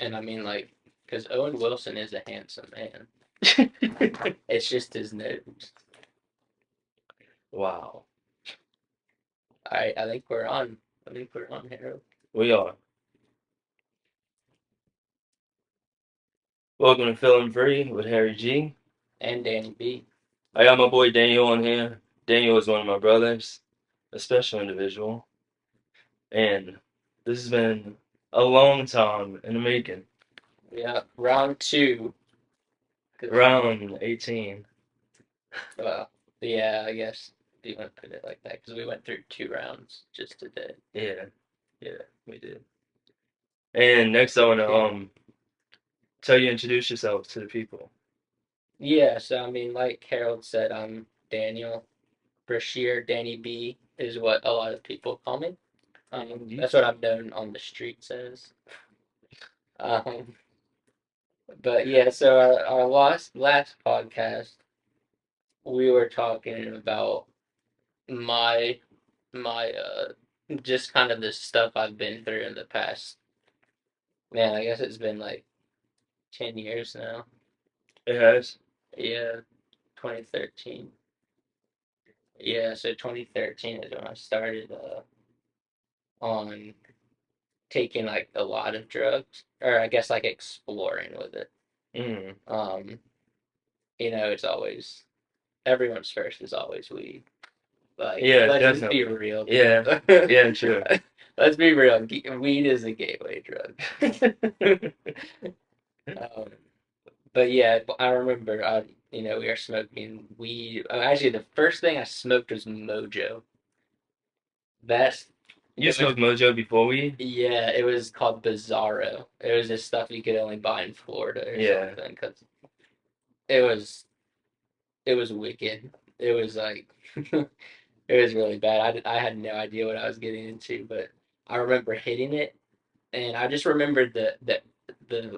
And I mean, like, because Owen Wilson is a handsome man. It's just his nose. Wow. All right, I think we're on. I think we're on, Harold. We are. Welcome to Feeling Free with Harry G. And Danny B. I got my boy Daniel on here. Daniel is one of my brothers, a special individual. And this has been a long time in the making. Yeah, round two. Around 18. Well, yeah, I guess you want to put it like that because we went through 2 rounds just today. Yeah, yeah, we did. And next I want to Yeah. tell you introduce yourself to the people. Yeah, so I mean, like Harold said, I'm Daniel Brashear. Danny B is what a lot of people call me. That's what I'm known on the streets as. Um, but yeah, so our last podcast, we were talking about my my just kind of the stuff I've been through in the past. Man, I guess it's been like 10 years now. It has. Yeah, 2013. Yeah, so 2013 is when I started on taking like a lot of drugs, or I guess like exploring with it. Mm. Um, it's always everyone's first is always weed. Like, Yeah, let's just be definitely. real, Yeah, people. yeah, sure. Let's be real. Weed is a gateway drug. Um, but yeah, I remember, we were smoking weed. Actually, the first thing I smoked was Mojo. That's You it was smoked Mojo before we? Yeah, it was called Bizarro. It was just stuff you could only buy in Florida or Yeah. something because it was it was wicked. It was like it was really bad. I had no idea what I was getting into, but I remember hitting it, and I just remembered the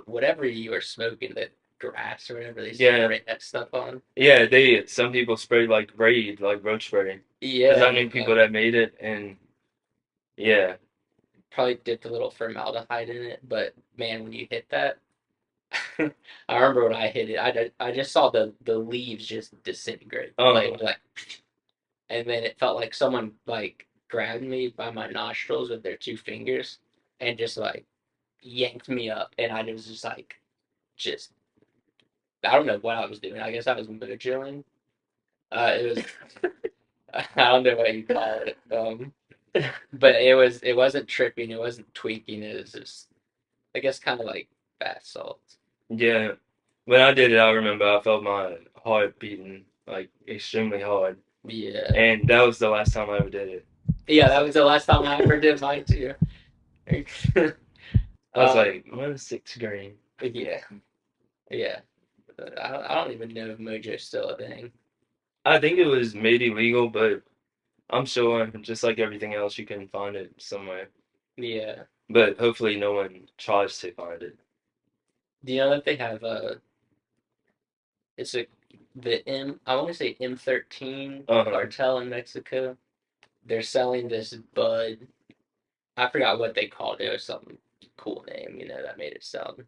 whatever you were smoking, the grass or whatever they Yeah. spray that stuff on. Yeah, some people sprayed like Raid, like roach spray. Because Yeah, I and knew then people that made it, and yeah. probably dipped a little formaldehyde in it. But man, when you hit that, I remember when I hit it, I just saw the leaves just disintegrate, Oh, and then it felt like someone like grabbed me by my nostrils with their 2 fingers and just like yanked me up, and I was just like, just I don't know what I was doing. I guess I was mojoing. It was I don't know what you call it. But it wasn't tripping. It wasn't tweaking. It was just I guess kind of like bath salts. yeah. When I did it, I remember I felt my heart beating like extremely hard. Yeah. And that was the last time I ever did it. Yeah, that was the last time I ever did mine too. I was um, like, what is 6 grain? yeah, yeah. I don't even know if Mojo's still a thing. I think it was made illegal, but I'm sure, just like everything else, you can find it somewhere. Yeah. But hopefully no one tries to find it. Do you know that they have it's a the I want to say M13 Uh-huh. cartel in Mexico. They're selling this bud. I forgot what they called it. It was some cool name, that made it sound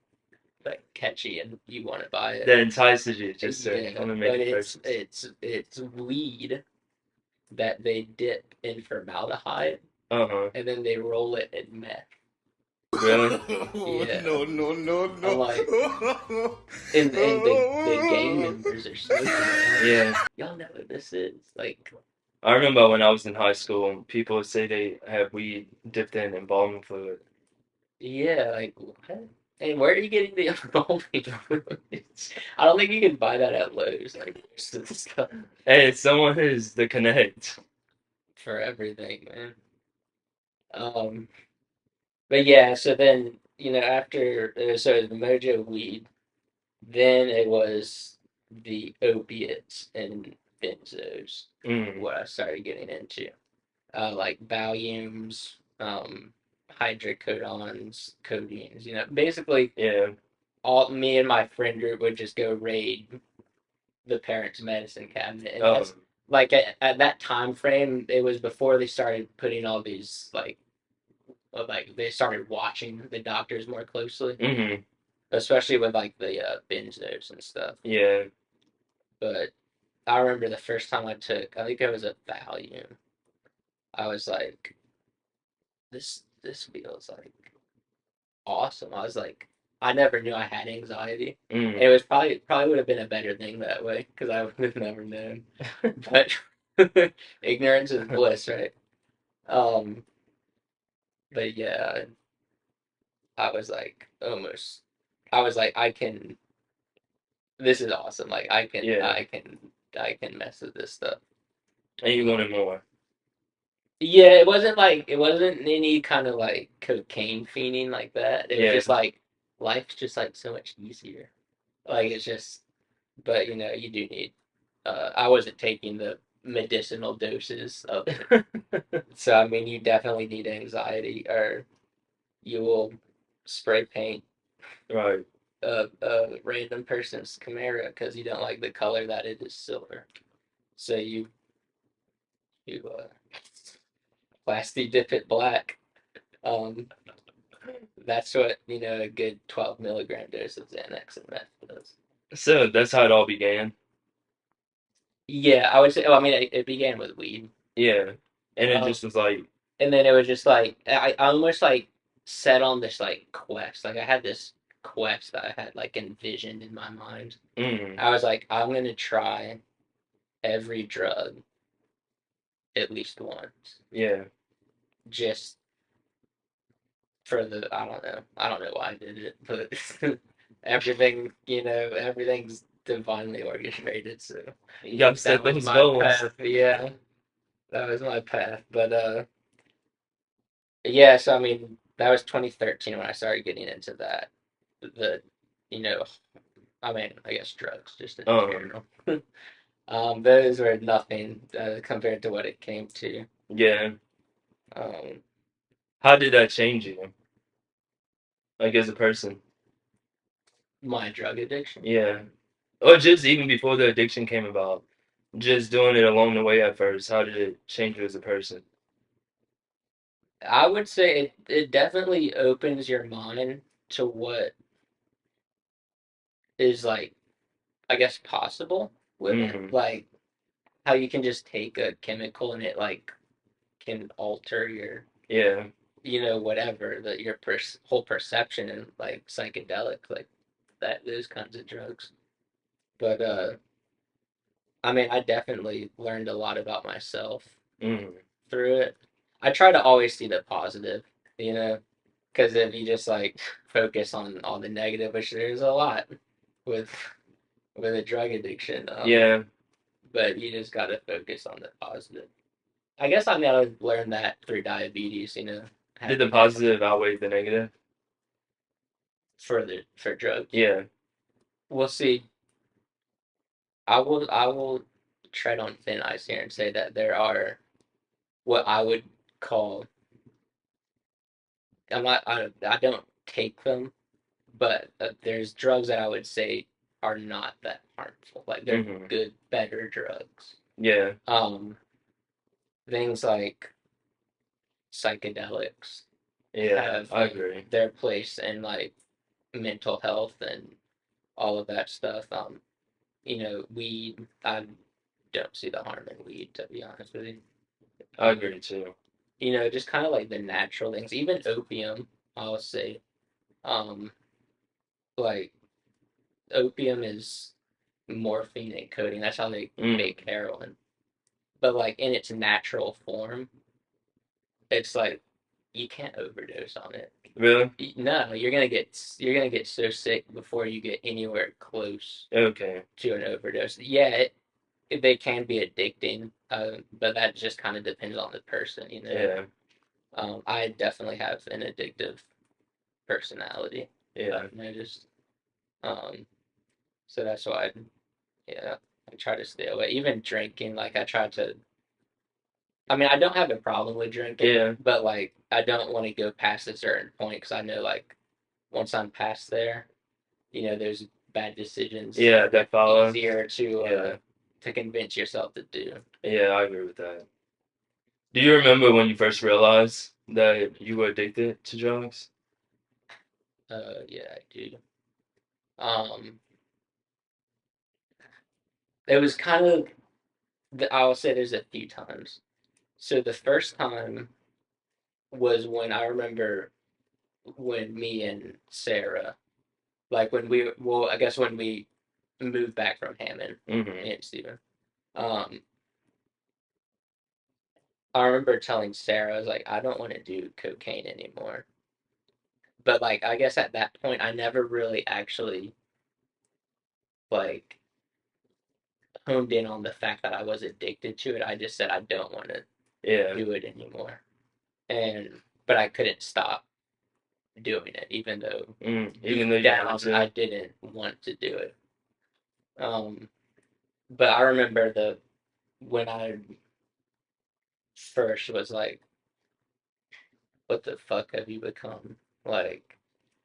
like catchy and you want to buy it. That entices you just to Yeah, want to make but a it's purchase. it's it's weed that they dip in formaldehyde Uh-huh. and then they roll it in meth. Really? Yeah, No, no, no, I'm no. like, and the gang members are smoking it. I'm like, Yeah. y'all know what this is? Like, I remember when I was in high school, people would say they have weed dipped in embalming fluid. yeah, like what? And where are you getting the embalming fluids? I don't think you can buy that at Lowe's. Like, there's this stuff Hey, it's someone who's the connect. for everything, man. Um, but yeah, so then after so the Mojo weed, then it was the opiates and benzos. Mm. What I started getting into, like Valiums, hydrocodons, codeines. Basically Yeah. all me and my friend group would just go raid the parents' medicine cabinet, and Oh. that's like at that time frame. It was before they started putting all these like like they started watching the doctors more closely, Hmm. especially with like the benzos and stuff. Yeah. But I remember the first time I took, I think it was a Valium. I was like, this feels like awesome. I was like, I never knew I had anxiety. And it Mm. was probably would have been a better thing that way because I would have never known. But ignorance is bliss, right? Um, but yeah, I was like almost. I was like, I can. This is awesome. Like Yeah. I can mess with this stuff. And you Um, wanted more. yeah, it wasn't any kind of like cocaine fiending like that. It was Yeah. just like life's just like so much easier. Like it's just, but you know, you do need. I wasn't taking the medicinal doses of it, so I mean, you definitely need anxiety, or you will spray paint Right. a random person's Camaro because you don't like the color that it is silver. So you plastic dip it black. Um, that's what a good 12 milligram dose of Xanax and meth does. So that's how it all began. Yeah, I would say. Well, I mean, it began with weed. Yeah. And it Um, just was like, and then it was just like I almost like set on this like quest. Like I had this quest that I had like envisioned in my mind. mm, I was like, I'm gonna try every drug at least once, yeah. just for the I don't know why I did it, but everything everything's divinely orchestrated. So You got to that set was those my goals. path. Yeah, that was my path. But yeah. So I mean, that was 2013 when I started getting into that. The you know I mean, I guess drugs just in Um, general. Those were nothing compared to what it came to. yeah. Um, How did that change you? Like as a person? my drug addiction. Yeah. Or just even before the addiction came about, just doing it along the way at first, how did it change you as a person? I would say it definitely opens your mind to what is like, I guess, possible with it. Hmm. Like how you can just take a chemical and it like can alter your, Yeah. whatever that your whole perception and like psychedelics, like that those kinds of drugs. But I mean, I definitely learned a lot about myself Hmm. through it. I try to always see the positive, you know, because if you just like focus on all the negative, which there's a lot with a drug addiction, Yeah. but you just got to focus on the positive. I guess I mean I learned that through diabetes, Did the having that positive outweigh the negative? for drugs. Yeah. We'll see. I will tread on thin ice here and say that there are what I would call I don't take them, but there's drugs that I would say are not that harmful. Like they're Hmm. good, better drugs. Yeah. Um, things like psychedelics Yeah. have I agree. their place in like mental health and all of that stuff. Weed. I don't see the harm in weed, to be honest with you. I Um, agree too. just kind of like the natural things. Even opium, I'll say. Um, like opium is morphine and codeine. That's how they Mm. make heroin. But like in its natural form, it's like you can't overdose on it. Really? No, you're gonna get so sick before you get anywhere close Okay. to an overdose. Yeah, they can be addicting, but that just kind of depends on the person. Yeah. I definitely have an addictive personality. Yeah. I've noticed. Um, so that's why, yeah, I try to stay away. Even drinking, like I try to. I mean, I don't have a problem with drinking, Yeah. but like I don't want to go past a certain point because I know like once I'm past there, those bad decisions Yeah. are much That follow. easier to Yeah. convince yourself to do. Yeah. I agree with that. Do you remember when you first realized? that you were addicted to drugs? Yeah, I do. Um, it was kind of, I'll say there's a few times. So the first time was when I remember when me and Sarah, like when we, well, I guess when we moved back from Hammond, Mm-hmm. me and Steven. Um, I remember telling Sarah, I was like, I don't want to do cocaine anymore. But like, I guess at that point, I never really actually like honed in on the fact that I was addicted to it. I just said I don't want to Yeah. do it anymore. And but I couldn't stop doing it, even though Even though deep you wanted down I to. didn't want to do it. Um, but I remember the when I first was like, "What the fuck have you become?" Like,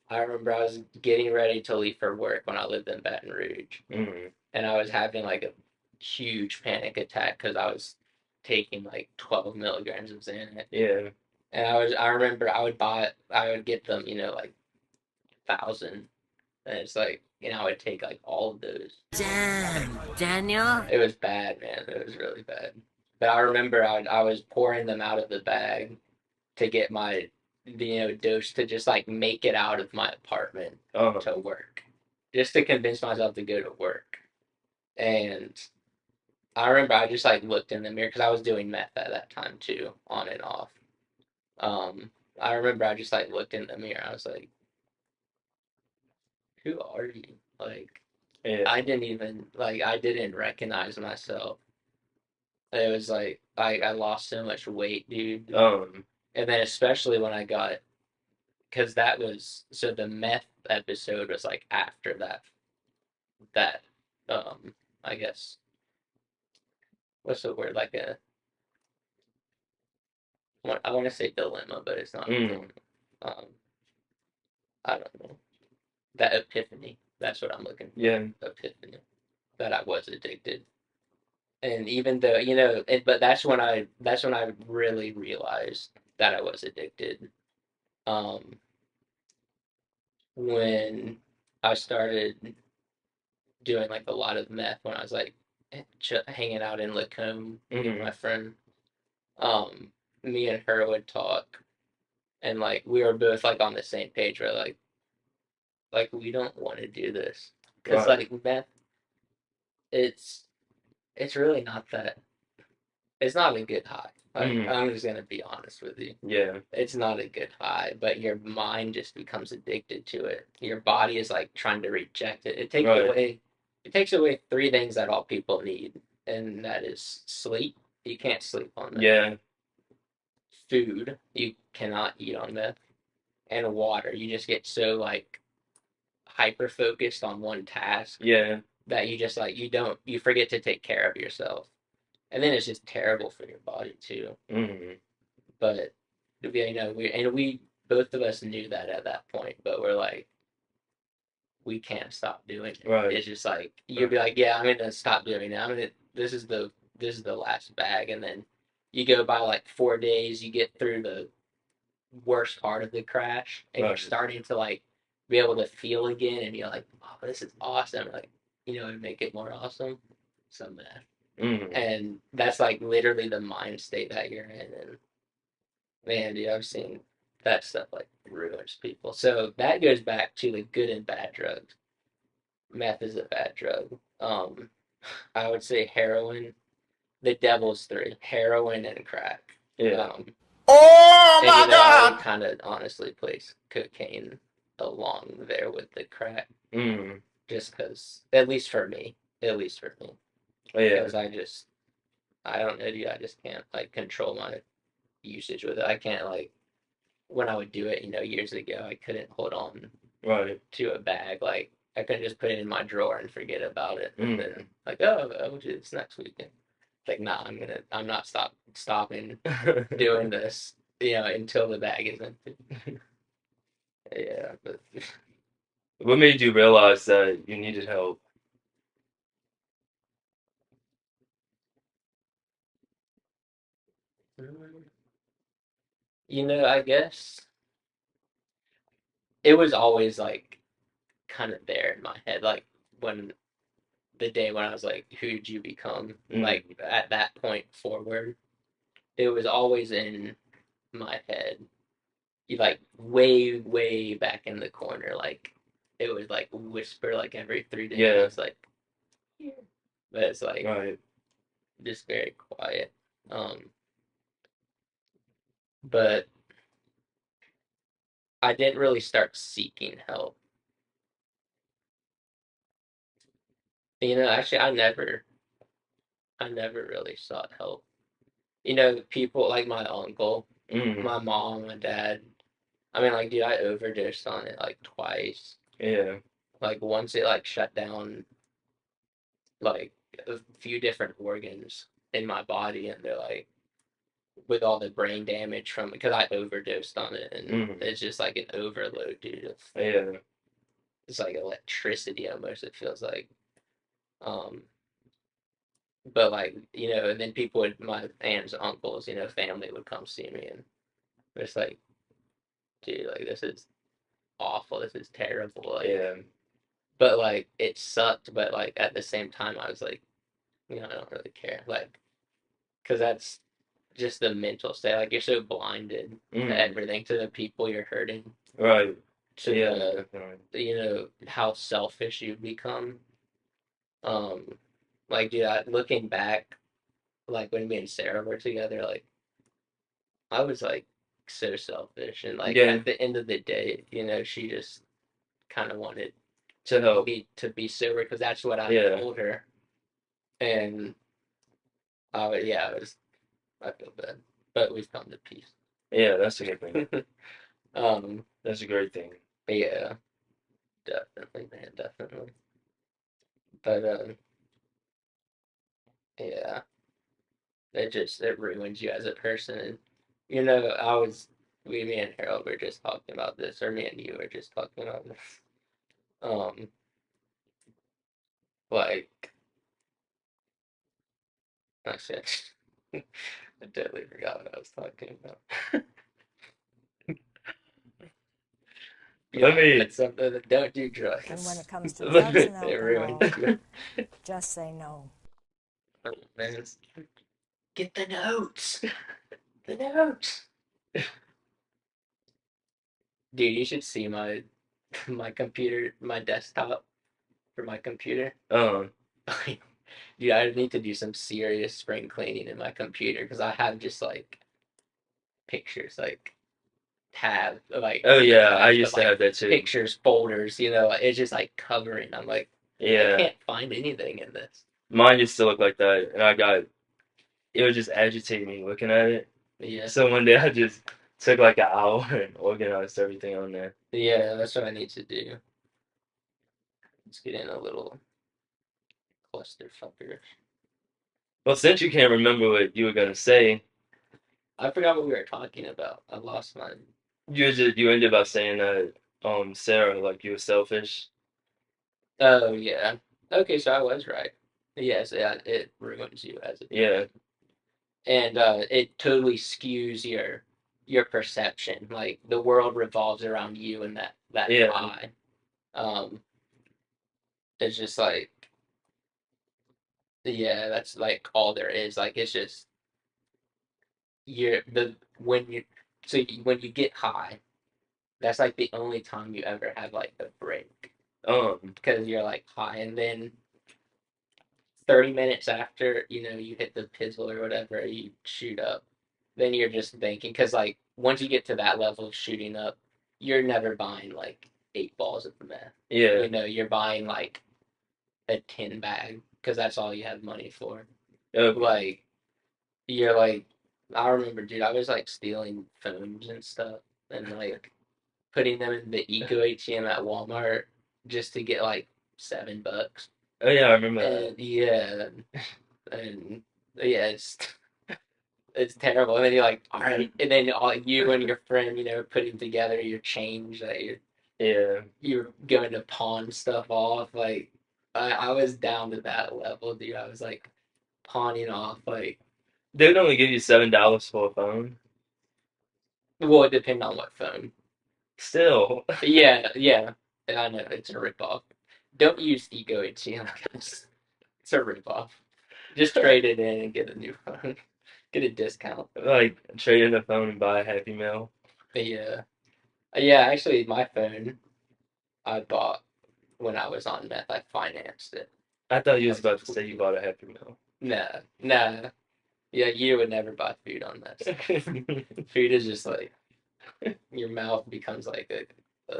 I remember I was getting ready to leave for work when I lived in Baton Rouge, Mm-hmm. and I was having like a huge panic attack because I was taking like 12 milligrams of Xanax. Yeah. And I remember I would get them, like 1,000, and it's like, I would take like all of those. Damn, Daniel. It was bad, man. It was really bad. But I remember I was pouring them out of the bag to get my, dose to just like make it out of my apartment Uh-huh. to work, just to convince myself to go to work. And I remember I just like looked in the mirror because I was doing meth at that time too, on and off. Um, I remember I just like looked in the mirror. I was like, "Who are you?" Like, Yeah. I didn't recognize myself. It was like I lost so much weight, dude. Um. And then especially when I got, because that was, so the meth episode was like after that I guess, what's the word, like I want to say dilemma, but it's not a Mm. dilemma. Um, I don't know, that epiphany. That's what I'm looking for. Yeah. Epiphany that I was addicted. And even though, but that's when I really realized that I was addicted. Um, when I started doing like a lot of meth when I was like hanging out in Lacombe, me and Mm-hmm. my friend, um, me and her would talk, and like we were both like on the same page. Where like we don't want to do this because Right. like meth, it's it's really not that. It's not a good high. Like Mm-hmm. I'm just gonna be honest with you. Yeah. It's not a good high, but your mind just becomes addicted to it. Your body is like trying to reject it. Right. It takes away three things that all people need, and that is sleep. You can't sleep on meth. Yeah. Food, you cannot eat on meth, and water. You just get so like hyper focused on one task Yeah. that you just like you forget to take care of yourself. And then it's just terrible for your body too. Mm-hmm. But we both of us knew that at that point, but we're like, we can't stop doing it. Right. It's just like you'll be like, yeah, I'm gonna stop doing it. This is the last bag, and then you go by like 4 days, you get through the worst part of the crash, and you're Right. starting to like be able to feel again, and you're like, oh, this is awesome. Like, make it more awesome. So mad. Mm-hmm. And that's like literally the mind state that you're in, and man, dude, I've seen that stuff like ruins people. So that goes back to the good and bad drugs. Meth is a bad drug. I would say heroin, the devil's three: heroin and crack. Yeah. Um, Oh and my I would God! kind of honestly place cocaine along there with the crack, Mm-hmm. just because, at least for me, Yeah. because I don't know, dude, I just can't like control my usage with it. I can't like when I would do it, years ago, I couldn't hold on Right. to a bag. Like I couldn't just put it in my drawer and forget about it, and Mm-hmm. then like, oh, I'll do this next weekend. Like, nah, I'm not stopping doing this, until the bag is empty. Yeah, but What made you realize that you needed help? I guess it was always like kind of there in my head, like when the day when I was like, who'd you become? Mm. Like at that point forward, it was always in my head. You like way, way back in the corner, like it would like whisper like every 3 days, Yeah. just like, yeah. But it's like Right. just very quiet. Um, but I didn't really start seeking help. Actually, I never really sought help. People like my uncle, Mm. my mom, my dad. I mean, like, dude, I overdosed on it like twice. Yeah. Like once it like shut down like a few different organs in my body, and they're like with all the brain damage from because I overdosed on it, and Mm. it's just like an overload, dude. Yeah. It's like electricity almost. It feels like, um, but like and then people would my aunts, uncles, family would come see me, and it's like, dude, like this is awful. This is terrible. Like, Yeah. but like it sucked. But like at the same time, I was like, I don't really care. Like, because that's just the mental state. Like you're so blinded to Mm. everything, to the people you're hurting, Right. to Yeah. the Definitely. how selfish you've become. Um, like dude, looking back, like when me and Sarah were together, like I was like so selfish, and like Yeah. at the end of the day, she just kind of wanted To help. me to be sober because that's what I Yeah. told her, and yeah, I feel bad, but we've come to peace. Yeah. That's a good thing. um, That's a great thing. yeah, definitely, man, definitely. But yeah, it ruins you as a person. And I was me and Harold were just talking about this, or me and you were just talking about this. Um, like I said, I totally forgot what I was talking about. Let me. That's something that don't do And when drugs. it comes to Let drugs me. and It ruins alcohol, you. just say no. Oh, man, get the notes. The notes. Dude, you should see my my computer, my desktop for my computer. Um. Dude, I need to do some serious spring cleaning in my computer because I have just like pictures, like tabs, like Oh not yeah. I tabs, but used to like have that too. pictures, folders. It's just like covering. I'm like, I Yeah. can't find anything in this. Mine used to look like that, and I got it would just agitate me looking at it. Yeah, So one day I just took like an hour and organized everything on there. yeah, that's what I need to do. Let's get in a little clusterfucker. Well, since you can't remember what you were gonna say, I forgot what we were talking about. I lost my. you ended up saying that Sarah, like, you were selfish. Oh yeah. Okay, so I was right. Yes, yeah, it ruins you as a Yeah. person, and it totally skews your perception. Like the world revolves around you and that Yeah. high. Um, it's just like, yeah, that's like all there is. Like it's just you're the when you so when you get high, that's like the only time you ever have like a break Um. because you're like high, and then 30 minutes after you hit the pizzle or whatever, you shoot up, then you're just thinking because like once you get to that level of shooting up, you're never buying like 8 balls of meth. Yeah. You're buying like a 10 bag because that's all you have money for. Okay. Like you're like, I remember, dude, I was like stealing phones and stuff and like putting them in the Eco ATM at Walmart just to get like $7. Oh yeah, I remember And that. yeah, and yeah, it's terrible. And then you're like, all right, and then all you and your friend, putting together your change that Yeah. you're going to pawn stuff off. Like I was down to that level, dude. I was like pawning off like They would only give you $7 for a phone. Well, it depends on what phone. Still. Yeah, yeah. I know it's a ripoff. Don't use Ego ATM, guys. It's a ripoff. Just trade it in and get a new phone. Get a discount. Like trade in a phone and buy a Happy Meal. Yeah. Yeah, actually, my phone I bought when I was on meth. I financed it. I thought you I was was about to say you 20. bought a Happy Meal. Nah, nah. Yeah, you would never buy food on that stuff. Food is just like your mouth becomes like a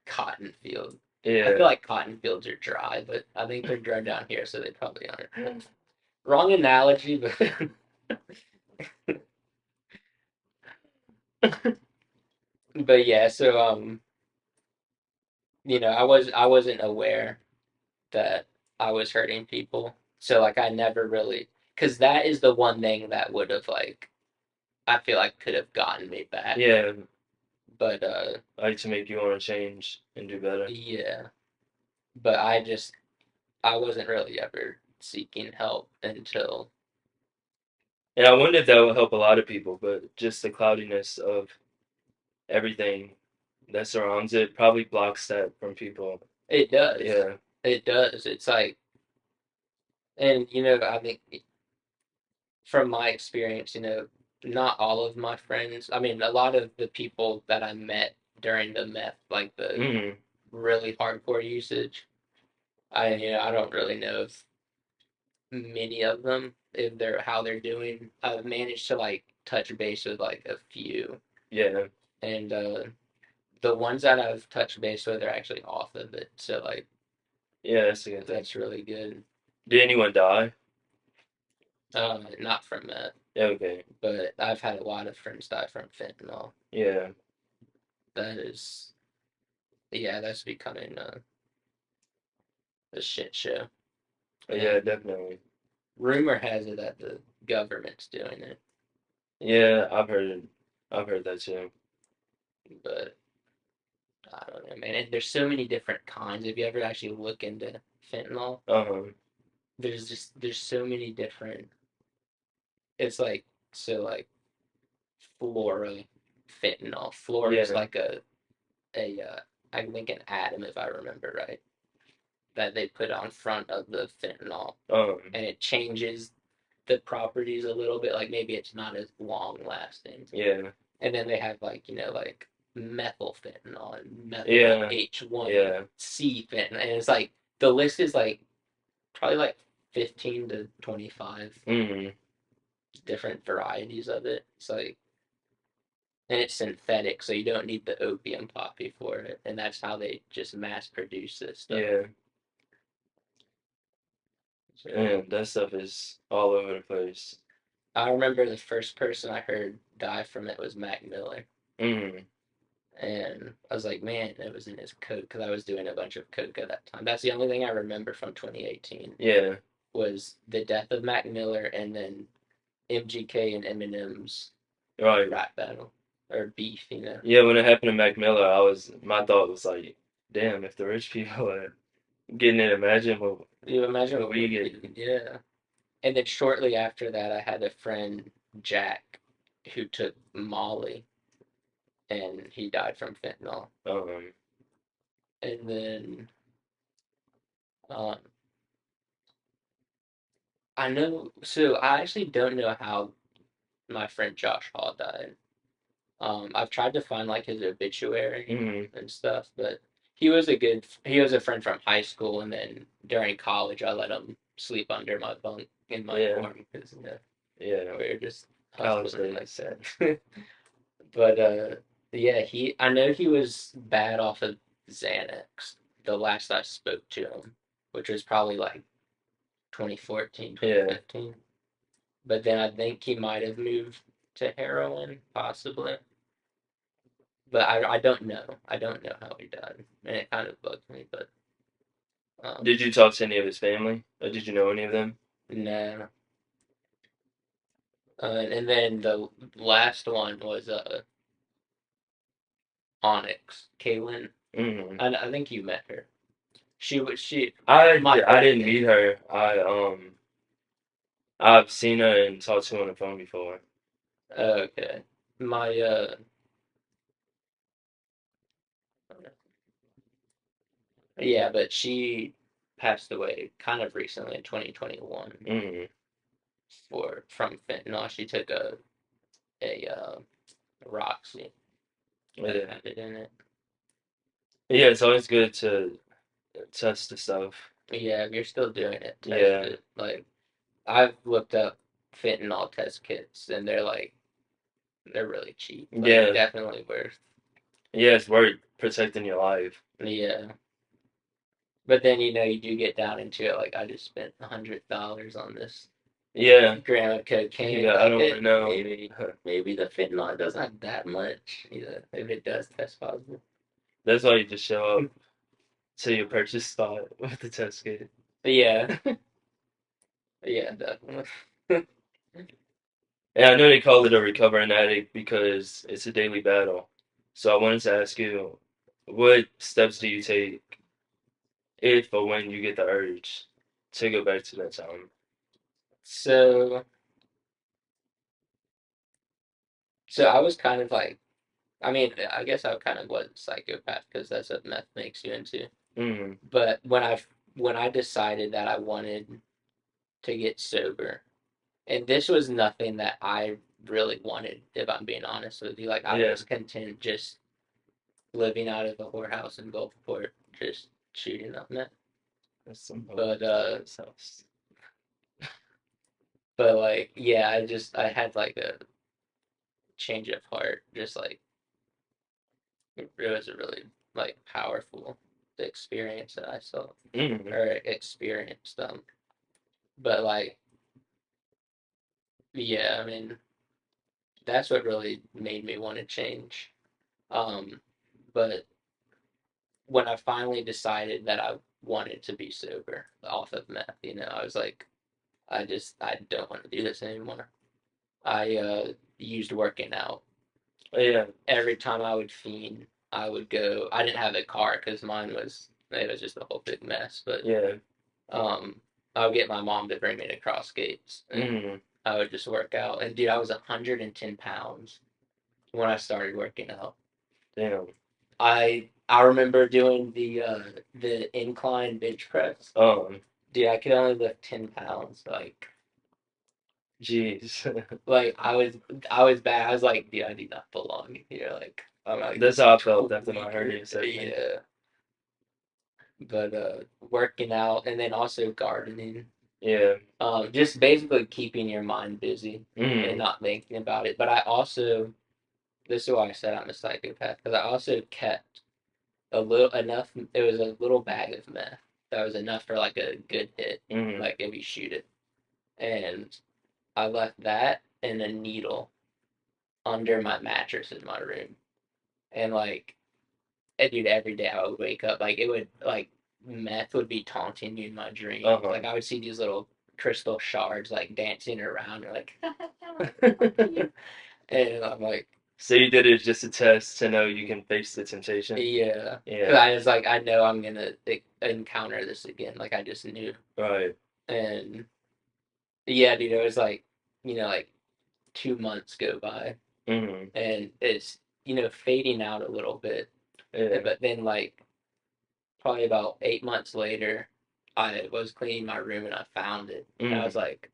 cotton field. I feel Yeah. like cotton fields are dry, but I think they're dry down here, so they probably aren't. Wrong analogy, but but yeah. So I wasn't aware that I was hurting people. So like I never really, because that is the one thing that would have like I feel like could have gotten me back. Yeah. But Like to make you want to change and do better. yeah. But I wasn't really ever seeking help until And I wonder if that will help a lot of people, but just the cloudiness of everything that surrounds it probably blocks that from people. it does. Yeah. It does. It's like, and I think from my experience, not all of my friends, I mean, a lot of the people that I met during the meth, like the Hmm. really hardcore usage, I don't really know if many of them, if they're how they're doing. I've managed to like touch base with like a few, Yeah. and the ones that I've touched base with are actually off of it. So like Yeah, that's a good thing. that's really good. Did anyone die? Not from that, Yeah, okay. but I've had a lot of friends die from fentanyl. Yeah. That is, yeah, that's becoming a shit show. Yeah, And definitely. rumor has it that the government's doing it, Yeah, I've heard that too. but I don't know, man. And there's so many different kinds. If you ever actually look into fentanyl, Uh-huh. there's so many different. It's like so like flora fentanyl. Flora is Yeah. like a I think an atom if I remember right that they put on front of the fentanyl, Um, and it changes the properties a little bit. Like maybe it's not as long lasting. yeah. And then they have like like methyl fentanyl and methyl Yeah. Yeah. H1C fentanyl, and it's like the list is like probably like 15 to 25 Hmm. different varieties of it. It's like and it's synthetic, so you don't need the opium poppy for it, and that's how they just mass produce this stuff. Yeah. So, And that stuff is all over the place. I remember the first person I heard die from it was Mac Miller. Hmm. And I was like, man, it was in his coke because I was doing a bunch of coke at that time. That's the only thing I remember from 2018 Yeah. was the death of Mac Miller and then MGK and Eminem's Right. rap battle or beef. Yeah, when it happened to Mac Miller, my thought was like, damn, if the rich people are getting it, imagine You imagine what what we would get. be, yeah. And then shortly after that, I had a friend, Jack, who took Molly and he died from fentanyl. Um, And then um, so I actually don't know how my friend Josh Hall died. I've tried to find like his obituary hmm. and stuff, but he was a friend from high school, and then during college, I let him sleep under my bunk in my Yeah. dorm because Yeah. we were just College hustling like days. that. But yeah, I know he was bad off of Xanax the last I spoke to him, which was probably like 2014, Yeah. 2015. But then I think he might have moved to heroin, possibly. But I don't know. I don't know how he died, and it kind of bugs me. But Did you talk to any of his family? Or did you know any of them? no. And then the last one was Onyx, Kaylin. Hmm. I think you met her. She my I didn't birthday. meet her. I've seen her and talked to her on the phone before. Okay, my Yeah, but she passed away kind of recently in 2021 Mm-hmm. from fentanyl. She took a Roxy that Yeah. had it in it. Yeah, it's always good to test the stuff. Yeah, if you're still doing it, test Yeah. it. Like I've looked up fentanyl test kits, and they're really cheap. Like Yeah. definitely worth. Yeah, it's worth protecting your life. Yeah, but then you do get down into it. Like I just spent $100 on this Yeah. gram of cocaine. Yeah, I Like don't it know. maybe the fentanyl doesn't have that much. If it does test positive. That's why you just show up to your purchase spot with the test kit. But yeah, yeah, definitely. And I know they call it a recovering addict because it's a daily battle. So I wanted to ask you, what steps do you take if or when you get the urge to go back to that time? So so I was kind of like, I mean, I guess I kind of was a psychopath because that's what meth makes you into. Mm, But when I decided that I wanted to get sober, and this was nothing that I really wanted, if I'm being honest with you. Like I yeah, was content just living out of a whorehouse in Gulfport, just shooting up meth. that's some But hilarious house. but like yeah, I had like a change of heart. Just like it was a really like powerful experience that I saw Mm, or experienced. But like yeah, I mean that's what really made me want to change. Um, but when I finally decided that I wanted to be sober off of meth, I was like, I don't want to do this anymore. I used working out. yeah, Every time I would fiend, I would go. I didn't have a car because it was just a whole big mess. But yeah. um, I would get my mom to bring me to cross gates, and Mm, I would just work out. And dude, I was 110 pounds when I started working out. damn. I remember doing the incline bench press. Um, Dude, I could only lift 10 pounds. jeez. Like I was bad. I was like, dude, I do not belong here. Like I'm like That's this how I felt after my tweaker. hernia surgery. Yeah. But working out and then also gardening. Yeah. Just basically keeping your mind busy and Mm, not thinking about it. But I also this is why I said I'm a psychopath, because I also kept a little enough. It was a little bag of meth that was enough for like a good hit, mm, like if you shoot it. And I left that and a needle under my mattress in my room. And like, dude, every day I would wake up, like it would like meth would be taunting me in my dreams. uh-huh. Like I would see these little crystal shards like dancing around, and like, and I'm like, So you did it just a test to know you can face the temptation? yeah. Cause Yeah, I was like, I know I'm gonna encounter this again. Like I just knew. right. And yeah, dude, it was like, like 2 months go by, Mm, and it's fading out a little bit. yeah. But then like probably about 8 months later, I was cleaning my room and I found it, and I was Mm, like,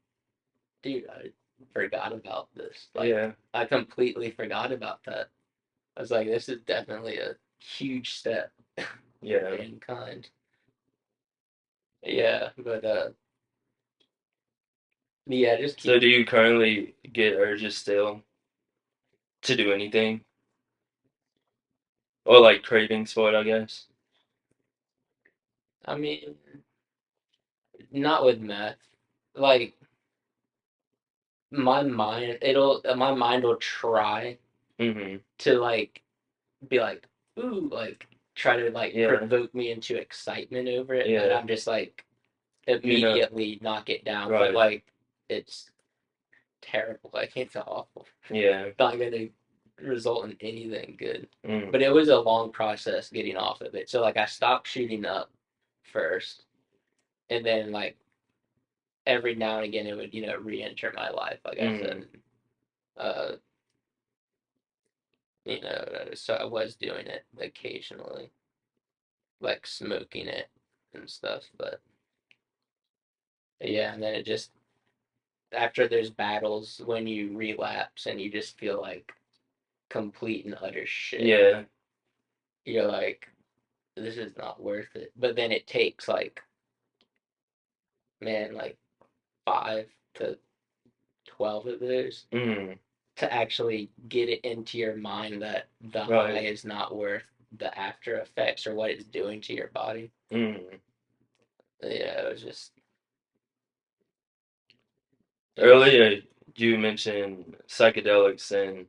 dude, I forgot about this. Like yeah, I completely forgot about that. I was like, this is definitely a huge step for yeah. mankind. Yeah, but yeah, just So keep. do you currently get urges still to do anything? Or like cravings for it, I guess? I mean, not with meth. Like my mind will try Mm-hmm. to like be like ooh, like try to like Yeah, provoke me into excitement over it, but yeah. I'm just like You know, immediately knock it down. But right. like it's terrible. Like it's awful. Yeah. Not gonna result in anything good. Mm, But it was a long process getting off of it. So like I stopped shooting up first, and then like every now and again it would re-enter my life. Like I mm. said, uh, so I was doing it occasionally. like smoking it and stuff. But yeah, and then it just after there's battles when you relapse and you just feel like complete and utter shit. Yeah. You're like, this is not worth it. But then it takes like, man, like 5 to 12 of those Mm. to actually get it into your mind that the high Right. is not worth the after effects or what it's doing to your body. Mm. Yeah, it was just it was Earlier, you mentioned psychedelics and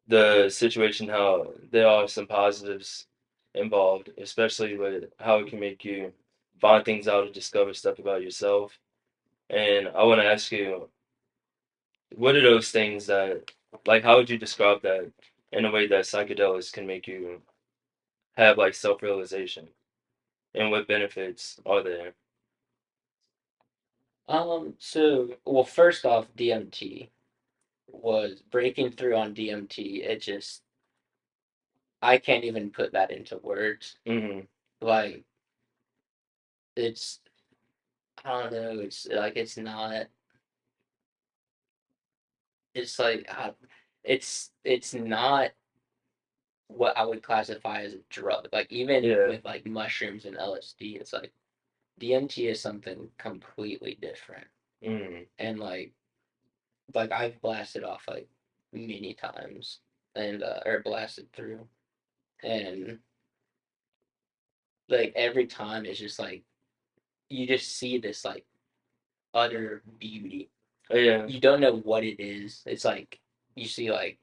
the situation, how there are some positives involved, especially with how it can make you find things out and discover stuff about yourself. And I want to ask you, what are those things that, like, how would you describe that in a way that psychedelics can make you have like self-realization? And what benefits are there? so well first off DMT was breaking through on DMT. It just I can't even put that into words. Hmm. Like it's I don't know, it's like it's like it's not what I would classify as a drug. Like even Yeah. with like mushrooms and LSD, it's like DMT is something completely different. Mm. And like I've blasted off like many times and or blasted through and like every time it's just like you just see this like utter beauty. Yeah. You don't know what it is. It's like you see like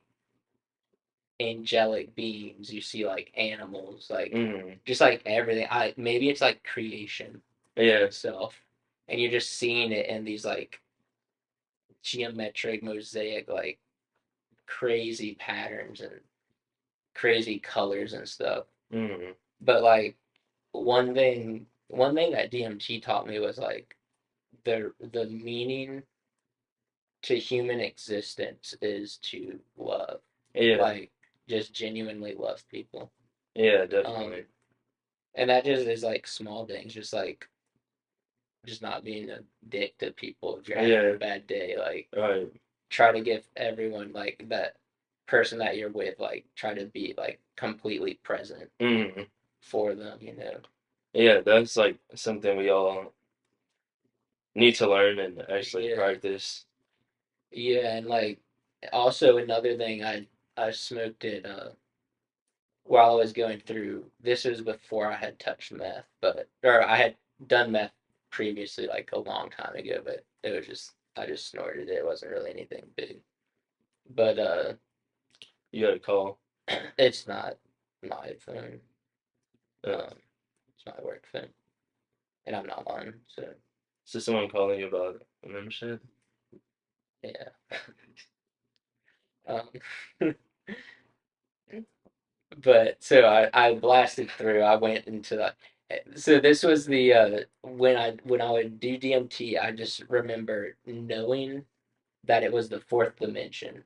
angelic beings, you see like animals, like Mm. just like everything. I maybe it's like creation Yeah. itself. And you're just seeing it in these like geometric mosaic like crazy patterns and crazy colors and stuff. Mm. But like one thing that DMT taught me was like the meaning to human existence is to love. Yeah. Like just genuinely love people. Yeah, Um definitely. and that just is like small things, just like just not being a dick to people if you're having a Yeah. bad day. Like Right. try to give everyone like that person that you're with, like try to be like completely present Mm. for them. Yeah, that's like something we all need to learn and actually Yeah. practice. Yeah, and like also another thing I smoked it while I was going through this was before I had touched meth, but or I had done meth previously like a long time ago, but it was just I just snorted it. It wasn't really anything big. But You got a call. it's not my phone. Uh, Um it's my work phone. And I'm not on, so so someone calling you about a membership? yeah. Um but so I blasted through. I went into the so this was the when I would do DMT, I just remember knowing that it was the fourth dimension,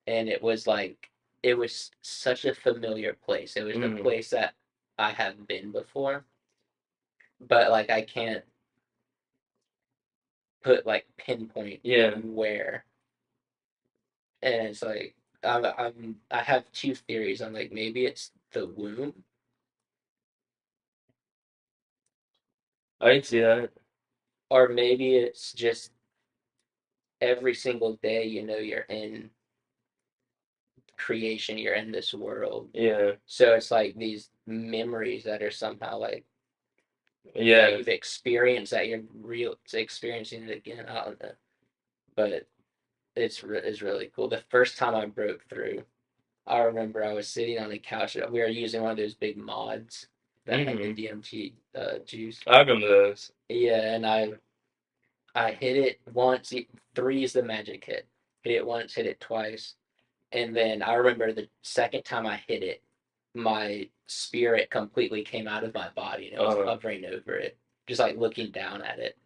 and it was like it was such a familiar place. It was the Mm. place that I have been before, but like I can't put like pinpoint Yeah. where. And it's like I have two theories. I'm like maybe it's the womb, I can see that. or maybe it's just every single day you're in creation, you're in this world. Yeah. So it's like these memories that are somehow like that Yeah. you've experienced that you're real experiencing it again. I don't know, but it's really cool. The first time I broke through, I remember I was sitting on the couch. We were using one of those big mods that had the Hmm. DMT juice. I remember those. Yeah, and I hit it once. Three is the magic hit. Hit it once, hit it twice, and then I remember the second time I hit it, my spirit completely came out of my body and it was Uh, hovering over it, just like looking down at it.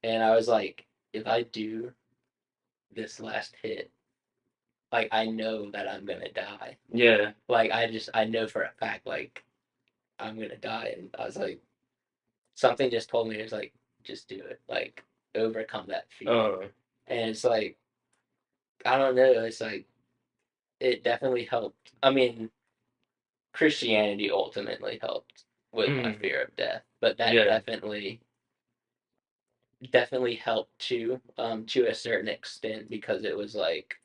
And I was like, if I do this last hit, like I know that I'm gonna die. yeah. Like I know for a fact, like I'm gonna die, and I was like, something just told me it was like, just do it, like overcome that fear, Uh, and it's like I don't know, it's like it definitely helped. I mean, Christianity ultimately helped with my mm, fear of death, but that yeah. definitely helped too, to a certain extent because it was like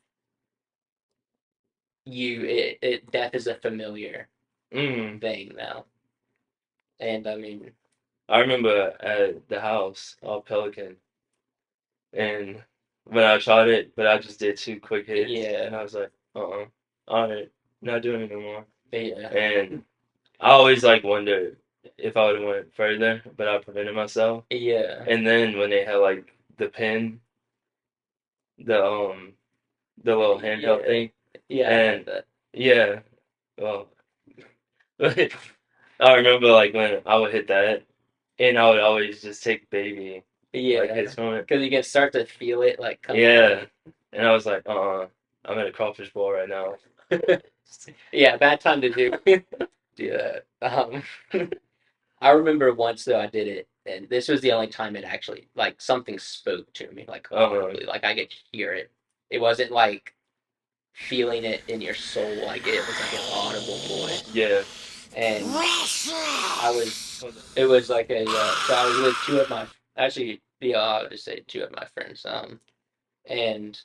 death is a familiar Mm. thing now, and I mean, I remember at the house, all Pelican, and when I tried it, but I just did two quick hits, yeah, and I was like, all right, not doing it no more. yeah, And I always like wondered if I would have went further, but I prevented myself. yeah, And then when they had like the pin, the the little handheld yeah, thing, yeah. I had and that. yeah, well, I remember like when I would hit that, and I would always just take baby like Yeah, hits from it. because you can start to feel it like come Yeah, on. and I was like, I'm at a crawfish bowl right now. Yeah, bad time to do that. I remember once though I did it, and this was the only time it actually like something spoke to me like Um, audibly, like I could hear it. It wasn't like feeling it in your soul, like it was like an audible voice. yeah. And I was, it was like so I was with two of my, actually, yeah, I'll just say two of my friends, and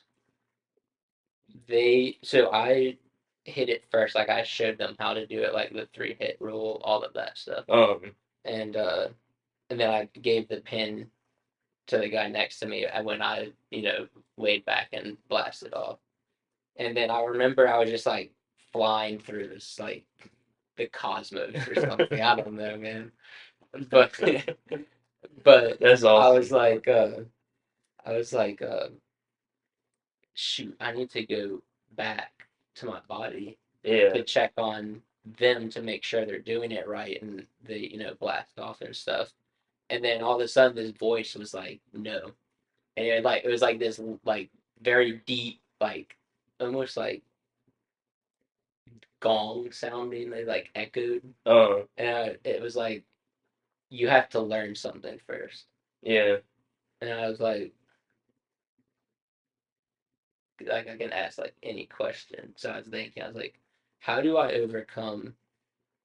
so I hit it first, like I showed them how to do it, like the 3 hit rule, all of that stuff, Um, and uh, and then I gave the pin to the guy next to me when I, laid back and blasted off. And then I remember I was just like flying through this like the cosmos or something. I don't know, man. But but that's I awesome. was like I was like shoot, I need to go back to my body Yeah. to check on them to make sure they're doing it right and they, blast off and stuff. And then all of a sudden this voice was like, no. And it was like this like very deep, like almost like gong sounding. They like echoed, Uh, and it was like you have to learn something first. yeah. And I was like I can ask like any question. So I was thinking, I was like, how do I overcome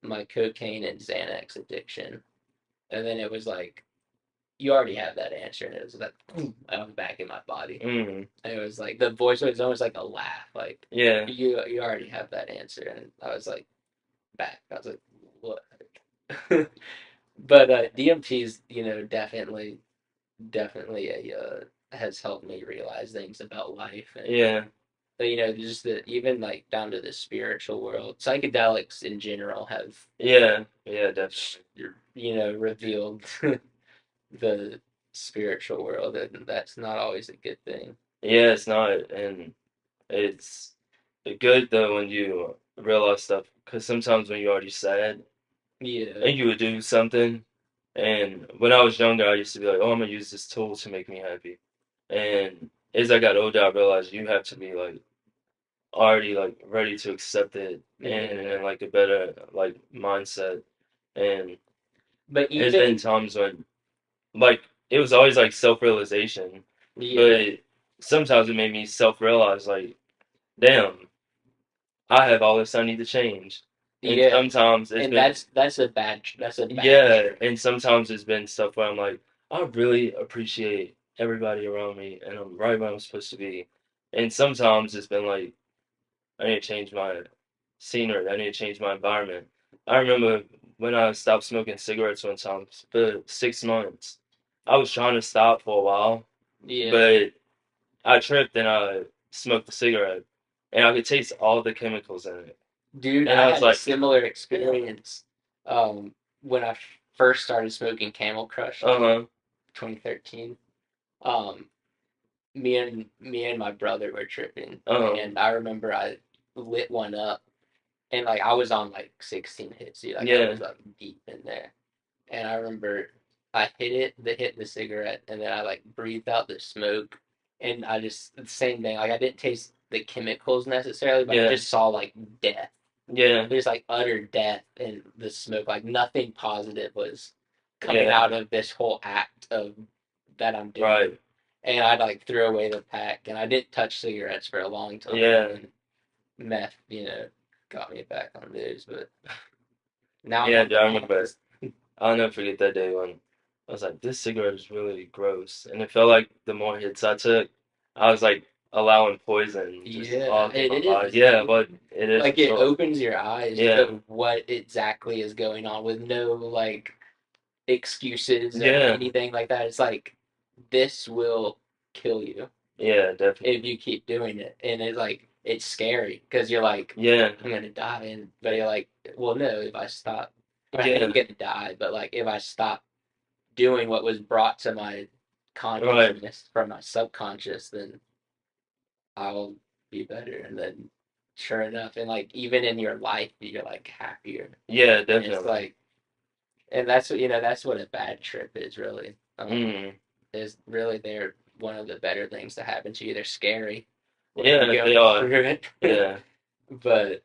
my cocaine and Xanax addiction? And then it was like you already have that answer, and it was like I was back in my body. Mm, And it was like the voice was almost like a laugh, like yeah. you already have that answer, and I was like back. I was like, what? But DMT's, definitely a has helped me realize things about life and Yeah. just the even like down to the spiritual world. Psychedelics in general have Yeah. Yeah, definitely. revealed the spiritual world, and that's not always a good thing. Yeah, it's not, and it's good though when you realize stuff, because sometimes when you're already sad Yeah, and you would do something, and when I was younger, I used to be like, oh, I'm gonna use this tool to make me happy. And as I got older, I realized you have to be like already like ready to accept it and yeah. in like a better like mindset. And But there's been even times when like it was always like self-realization, yeah, but sometimes it made me self-realize like, damn, I have all this I need to change. And yeah, sometimes it's and been, that's a bad yeah, trip. and sometimes it's been stuff where I'm like, I really appreciate everybody around me and I'm right where I'm supposed to be. And sometimes it's been like, I need to change my scenery. I need to change my environment. I remember when I stopped smoking cigarettes one time for 6 months. I was trying to stop for a while, Yeah. but I tripped and I smoked a cigarette, and I could taste all the chemicals in it. Dude, And I I was had a like, similar experience when I first started smoking Camel Crush, uh like huh, 2013. Um, me and my brother were tripping, uh huh, and I remember I lit one up, and like I was on like 16 hits, dude. Like I yeah, was like deep in there, and I remember I hit the cigarette, and then I like breathed out the smoke, and I just the same thing. Like I didn't taste the chemicals necessarily, but I yeah, just saw like death Yeah. There's like utter death in the smoke. Like nothing positive was coming Yeah. out of this whole act of that I'm doing. Right. And I like threw away the pack, and I didn't touch cigarettes for a long time. And Yeah. then meth, got me back on those. But now I'm Yeah, on dude, the I remember. meds. I'll never forget that day when I was like, this cigarette is really gross. And it felt like the more hits I took, I was like allowing poison just Yeah, all in it my body. is, Yeah, dude. but it is for Like it sure. opens your eyes Yeah. to what exactly is going on with no like excuses or Yeah. anything like that. It's like this will kill you Yeah, if definitely. you keep doing it, and it's scary because you're like, Yeah. I'm gonna die, and but you're like, well, no, if I stop, I Yeah. ain't gonna die, but like if I stop doing what was brought to my Right. consciousness from my subconscious, then I'll be better, and then sure enough, and like even in your life, you're like happier, Yeah, and it's definitely. like, and that's what that's what a bad trip is really. Mm. Is really they're one of the better things to happen to you. They're scary when you're Yeah, they going are. through it, Yeah. but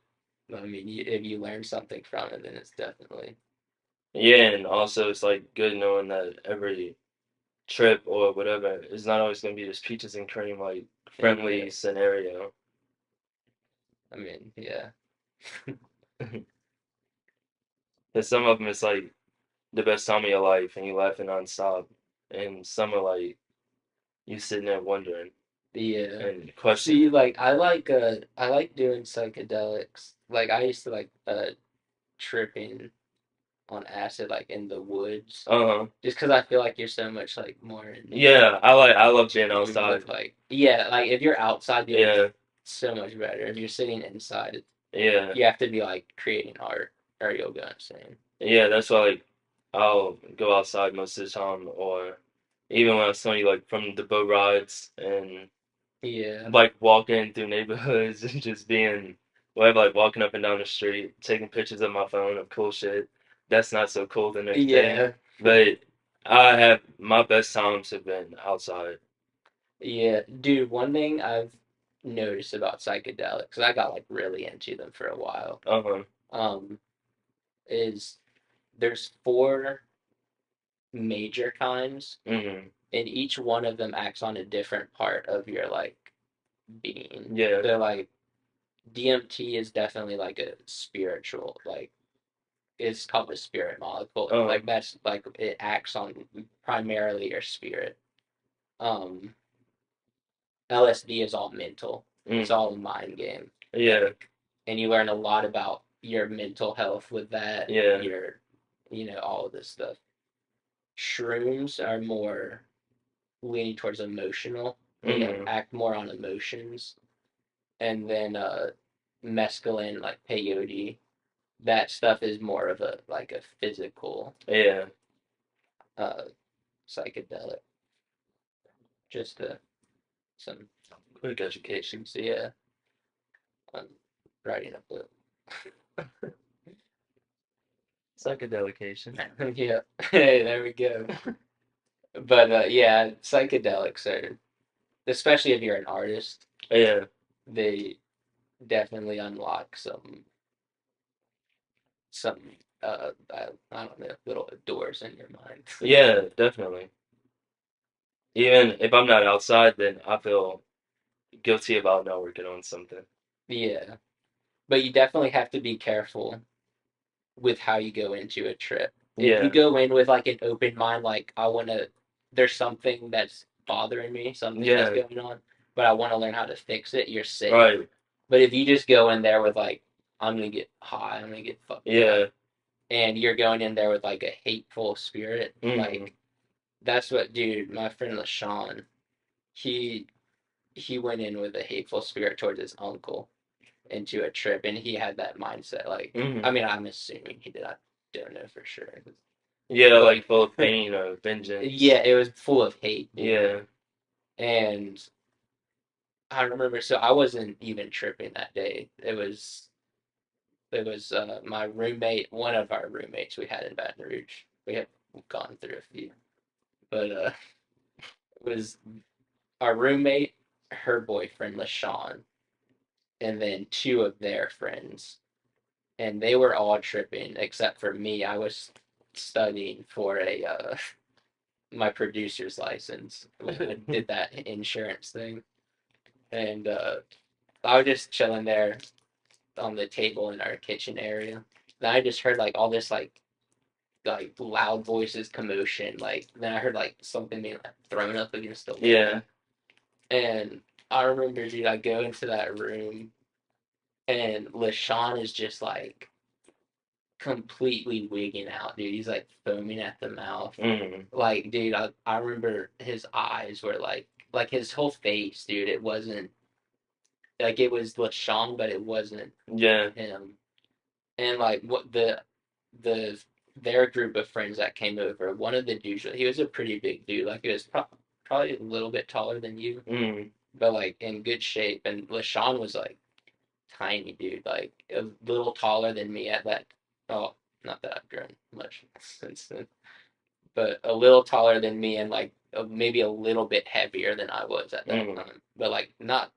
I mean, if you learn something from it, then it's definitely Yeah, and also it's like good knowing that every trip or whatever is not always gonna be this peaches and cream like yeah. friendly scenario. I mean, yeah, Because some of them it's like the best time of your life and you laughing nonstop, and some are like you sitting there wondering yeah. and questioning. See, like I like doing psychedelics. Like I used to like tripping on acid like in the woods, Uh-huh. just because I feel like you're so much like more in Yeah, I love being tune with outside. like yeah, like if you're outside, dude, it's Yeah, so much better. If you're sitting inside, yeah, you have to be like creating art or you'll go insane. yeah. That's why like I'll go outside most of the time, or even when I was telling you like from the boat rides and Yeah, like walking through neighborhoods and just being whatever, like walking up and down the street, taking pictures of my phone of cool shit. That's not so cool the next day. yeah, But I have my best times have been outside. yeah, dude. One thing I've noticed about psychedelics, 'cause I got like really into them for a while, Uh-huh. um, is there's four major kinds, Hmm. and each one of them acts on a different part of your like being. Yeah. So like DMT is definitely like a spiritual, like it's called the spirit molecule. Uh-huh. Like that's like it acts on primarily your spirit. Um, LSD is all mental. It's Mm. all a mind game. Yeah. Like, and you learn a lot about your mental health with that. Yeah. Your, all of this stuff. Shrooms are more leaning towards emotional. They Hmm. act more on emotions, and then mescaline, like peyote, that stuff is more of a like a physical Yeah. uh, psychedelic. Just some Quick education. so yeah, I'm writing a book. Psychedelication. Yeah, hey, there we go. But yeah, psychedelics are, especially if you're an artist, Yeah. they definitely unlock some I don't know, little doors in your mind. Yeah, definitely. Even if I'm not outside, then I feel guilty about not working on something. Yeah, but you definitely have to be careful with how you go into a trip. If you Yeah. go in with like an open mind, like I want to, there's something that's bothering me, something that's Yeah. going on, but I want to learn how to fix it, you're safe. Right. But if you just go in there with like, I'm gonna get high, I'm gonna get fucked up, Yeah. and you're going in there with like a hateful spirit, Hmm. like that's what, dude, my friend LaShawn, he he went in with a hateful spirit towards his uncle into a trip, and he had that mindset. Like, I Hmm. mean, I'm assuming he did. I don't know for sure, Yeah, but like full of pain or vengeance. yeah, it was full of hate, dude. Yeah. And I remember, so I wasn't even tripping that day. It was my roommate, one of our roommates we had in Baton Rouge. We had gone through a few, but it was our roommate, her boyfriend LaShawn, and then two of their friends. and they were all tripping except for me. I was studying for a my producer's license. I did that insurance thing, and I was just chilling there on the table in our kitchen area. And I just heard like all this like loud voices, commotion. Like then I heard like something being like thrown up against the wall. Yeah. And I remember, dude, I go into that room and LaShawn is just like completely wigging out, dude. He's like foaming at the mouth. Mm. Like, dude, I remember his eyes were like his whole face, dude. It wasn't like it was LaShawn, but it wasn't Yeah. him. And like what the their group of friends that came over, one of the dudes, he was a pretty big dude. Like he was probably a little bit taller than you, Mm. but like in good shape. And LaShawn was like tiny dude, like a little taller than me at that. Oh, not that I've grown much since then, but a little taller than me and like maybe a little bit heavier than I was at that Mm. time, but like not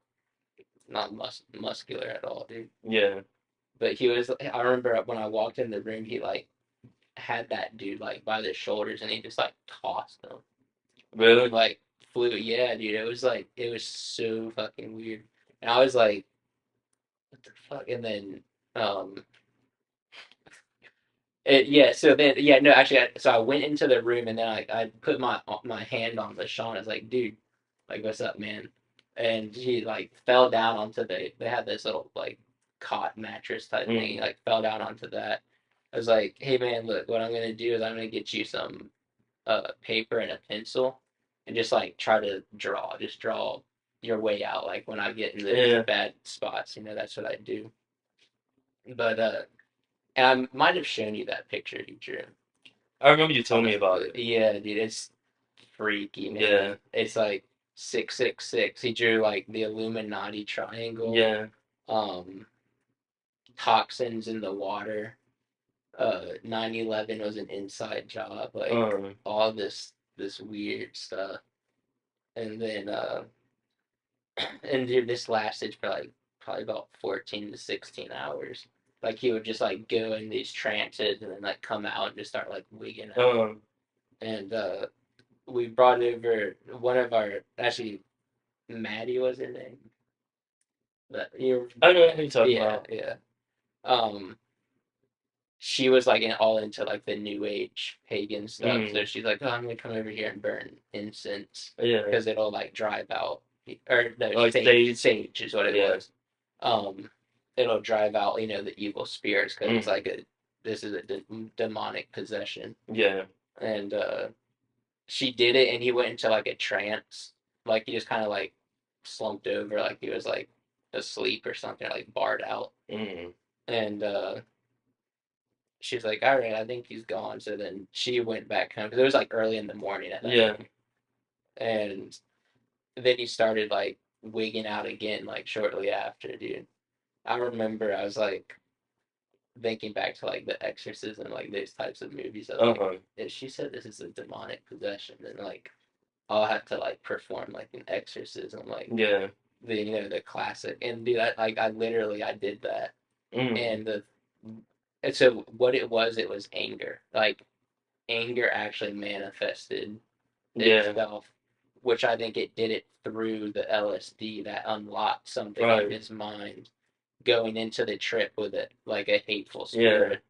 muscular at all, dude. Yeah. But he was. I remember when I walked in the room, he like had that dude like by the shoulders and he just like tossed him. He Really? like flew. Yeah, dude. It was like it was so fucking weird. And I was like, what the fuck? And then um yeah, so then yeah, no, actually, so I went into the room and then I put my hand on LaShawn. I was like, dude, like, what's up, man? And he like fell down onto they had this little like cot mattress type thing. He Mm. like fell down onto that. I was like, hey man, look, what I'm gonna do is I'm gonna get you some paper and a pencil and just like try to just draw your way out. Like when I get in the Yeah. bad spots, that's what I do. But and I might have shown you that picture he drew I remember you on told the me about it. yeah, dude, it's freaky, Yeah. man. It's like 666. He drew like the Illuminati triangle, Yeah. um, toxins in the water. 9/11 was an inside job, like Um. all this weird stuff. And then and dude, this lasted for like probably about 14 to 16 hours. Like he would just like go in these trances and then like come out and just start like wigging out. Um. And we brought over one of our actually Maddie was her name. But you I know what you're talking yeah, about. yeah. Um she was like all into like the new age pagan stuff. So Mm. she's like, "Oh, I'm gonna come over here and burn incense Yeah. because it'll like drive out or no Like sage stage. sage is what it Yeah. was. Um, it'll drive out the evil spirits because it's Mm. like a this is a demonic possession." Yeah. And she did it, and he went into like a trance. Like he just kind of like slumped over, like he was like asleep or something, like barred out. Mm. And she's like, "All right, I think he's gone." So then she went back home because it was like early in the morning at that Yeah. point. And then he started like wigging out again, like shortly after, dude. I remember I was like thinking back to like the exorcism, like those types of movies. I was like, Uh-huh. if she said this is a demonic possession, then like I'll have to like perform like an exorcism, like Yeah. the classic. And dude, I literally I did that. Mm. And and so what it was anger. Like anger actually manifested Yeah. itself, which I think it did it through the LSD that unlocked something in Right. his mind going into the trip with it, like a hateful Yeah. spirit.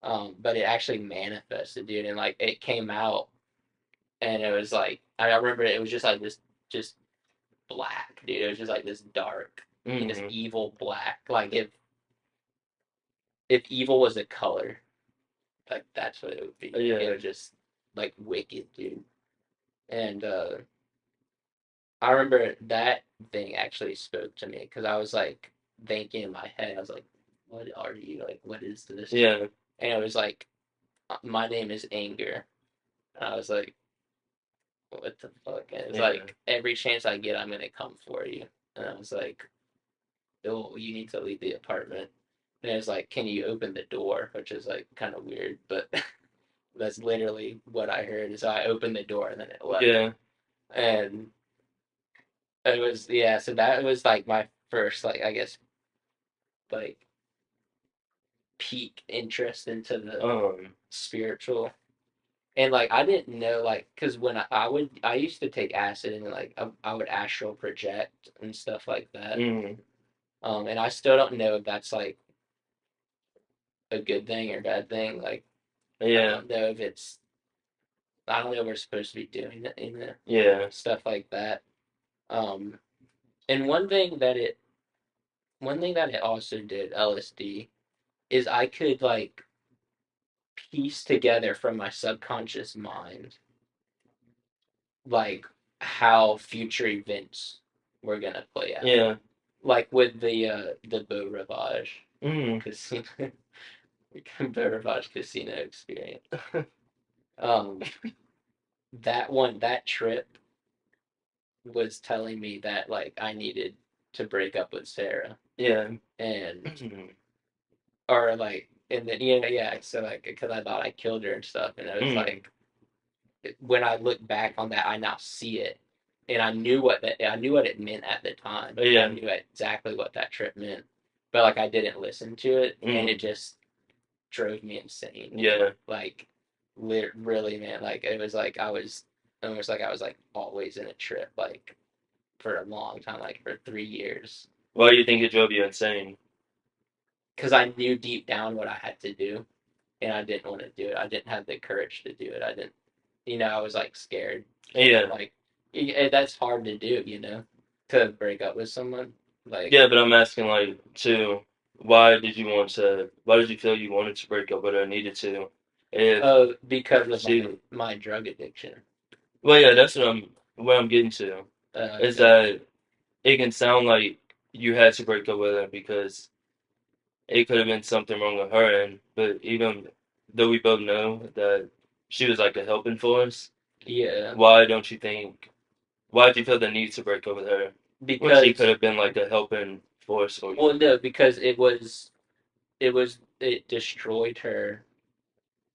But it actually manifested, dude, and like it came out, and it was like I remember it was just like this, just black, dude. It was just like this dark, this Mm. evil black. Like if evil was a color, like that's what it would be. Like it Yeah. was just like wicked, dude. And I remember that thing actually spoke to me because I was like thinking in my head, I was like, "What are you? Like, what is this?" Yeah. And it was like, "My name is Anger." And I was like, "What the fuck?" And it was Yeah. like, "Every chance I get, I'm gonna come for you." And I was like, "Oh, you need to leave the apartment." And it was like, "Can you open the door?" Which is like kind of weird, but that's literally what I heard. So I opened the door and then it left. Yeah. And it was yeah. So that was like my first like I guess like peak interest into the Um, spiritual. And like I didn't know like because when I used to take acid and like I would astral project and stuff like that. mm, And I still don't know if that's like a good thing or bad thing. Like I yeah, don't know if it's I don't know if we're supposed to be doing it, yeah, stuff like that. Um, and one thing that it also did LSD is I could like piece together from my subconscious mind like how future events were gonna play out. yeah, Like with the Beau Rivage mm, casino Beau Rivage casino experience. Um that trip was telling me that like I needed to break up with Sarah yeah, and mm, or like and then yeah so like because I thought I killed her and stuff and it was mm, like when I look back on that I now see it and I knew what it meant at the time. I yeah, knew exactly what that trip meant, but like I didn't listen to it and it mm, just drove me insane. yeah, Like really man, like it was like I was almost like I was like always in a trip like for a long time, like for 3 years, why do you think it drove you insane? because I knew deep down what I had to do, and I didn't want to do it. I didn't have the courage to do it. I didn't, I was like scared. Yeah, Like that's hard to do, to break up with someone. Like, yeah, but I'm asking like too, why did you feel you wanted to break up with her, needed to, if because of she, my drug addiction. well, yeah, that's what I'm getting to, is Okay. that it can sound like you had to break up with her because it could have been something wrong with her end, but even though we both know that she was like a helping force, Yeah, why don't you think, why did you feel the need to break up with her when she could because have been like a helping force for you? well, no, because it destroyed her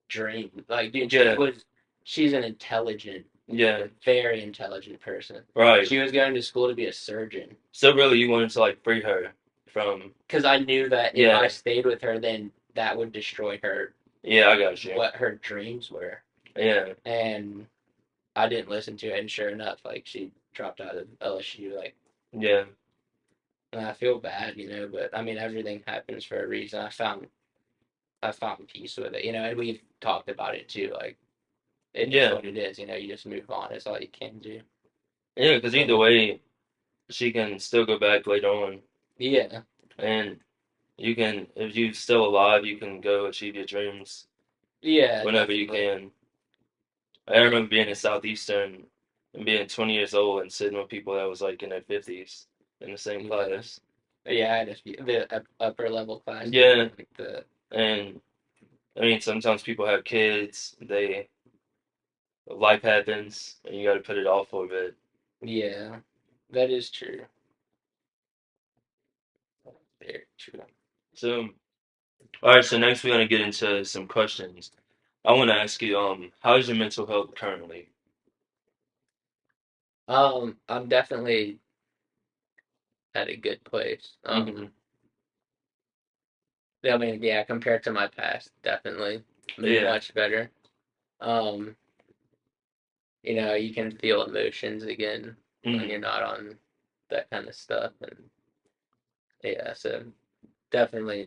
dream. Like, dude, Yeah, she's an intelligent, yeah, a very intelligent person. right. She was going to school to be a surgeon. So really, you wanted to like free her from, Because I knew that if I yeah, stayed with her, then that would destroy her, yeah, I got you. what her dreams were. Yeah, And I didn't listen to it. And sure enough, like, she dropped out of LSU. Like, yeah, and I feel bad, but I mean, everything happens for a reason. I found peace with it, and we've talked about it too. Like, it is yeah, what it is, you just move on. It's all you can do. yeah. Because either Um, way, she can still go back later on, yeah, and you can, if you're still alive, you can go achieve your dreams yeah, whenever you definitely. can. I remember being in Southeastern and being 20 years old and sitting with people that was like in their 50s in the same Yeah, class. yeah. I just the upper level classes, Yeah, like the and I mean, sometimes people have kids, life happens, and you got to put it off for a bit. yeah, that is true. Very true. So, all right, so next we're gonna get into some questions. I want to ask you, how's your mental health currently? I'm definitely at a good place. Hmm. I mean, yeah, compared to my past, definitely Yeah. much better. Um, you can feel emotions again when you're Hmm. not on that kind of stuff, and yeah, so definitely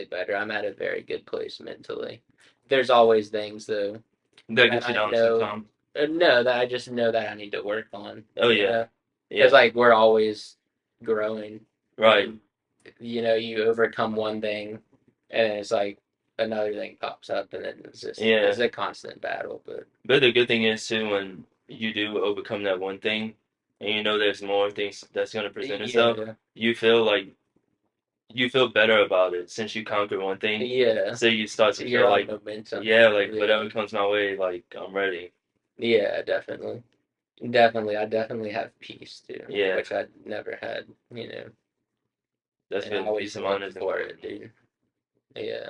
better. I'm at a very good place mentally. There's always things though That that gets you I down know, sometimes. no, that I just know that I need to work on. Oh You yeah. know, because Yeah. like we're always growing, Right. and you overcome one thing, and then it's like another thing pops up, and then Yeah. it's a constant battle. But But the good thing is too, when you do overcome that one thing, and you know there's more things that's gonna present itself, yeah, you feel like you feel better about it since you conquered one thing. yeah, So you start to you're feel on like, momentum. yeah, like Yeah, whatever comes my way, like I'm ready. yeah, definitely. Definitely, I definitely have peace too, Yeah, which I never had, that's and I good. Peace always of mind look is for it, important. dude. Yeah.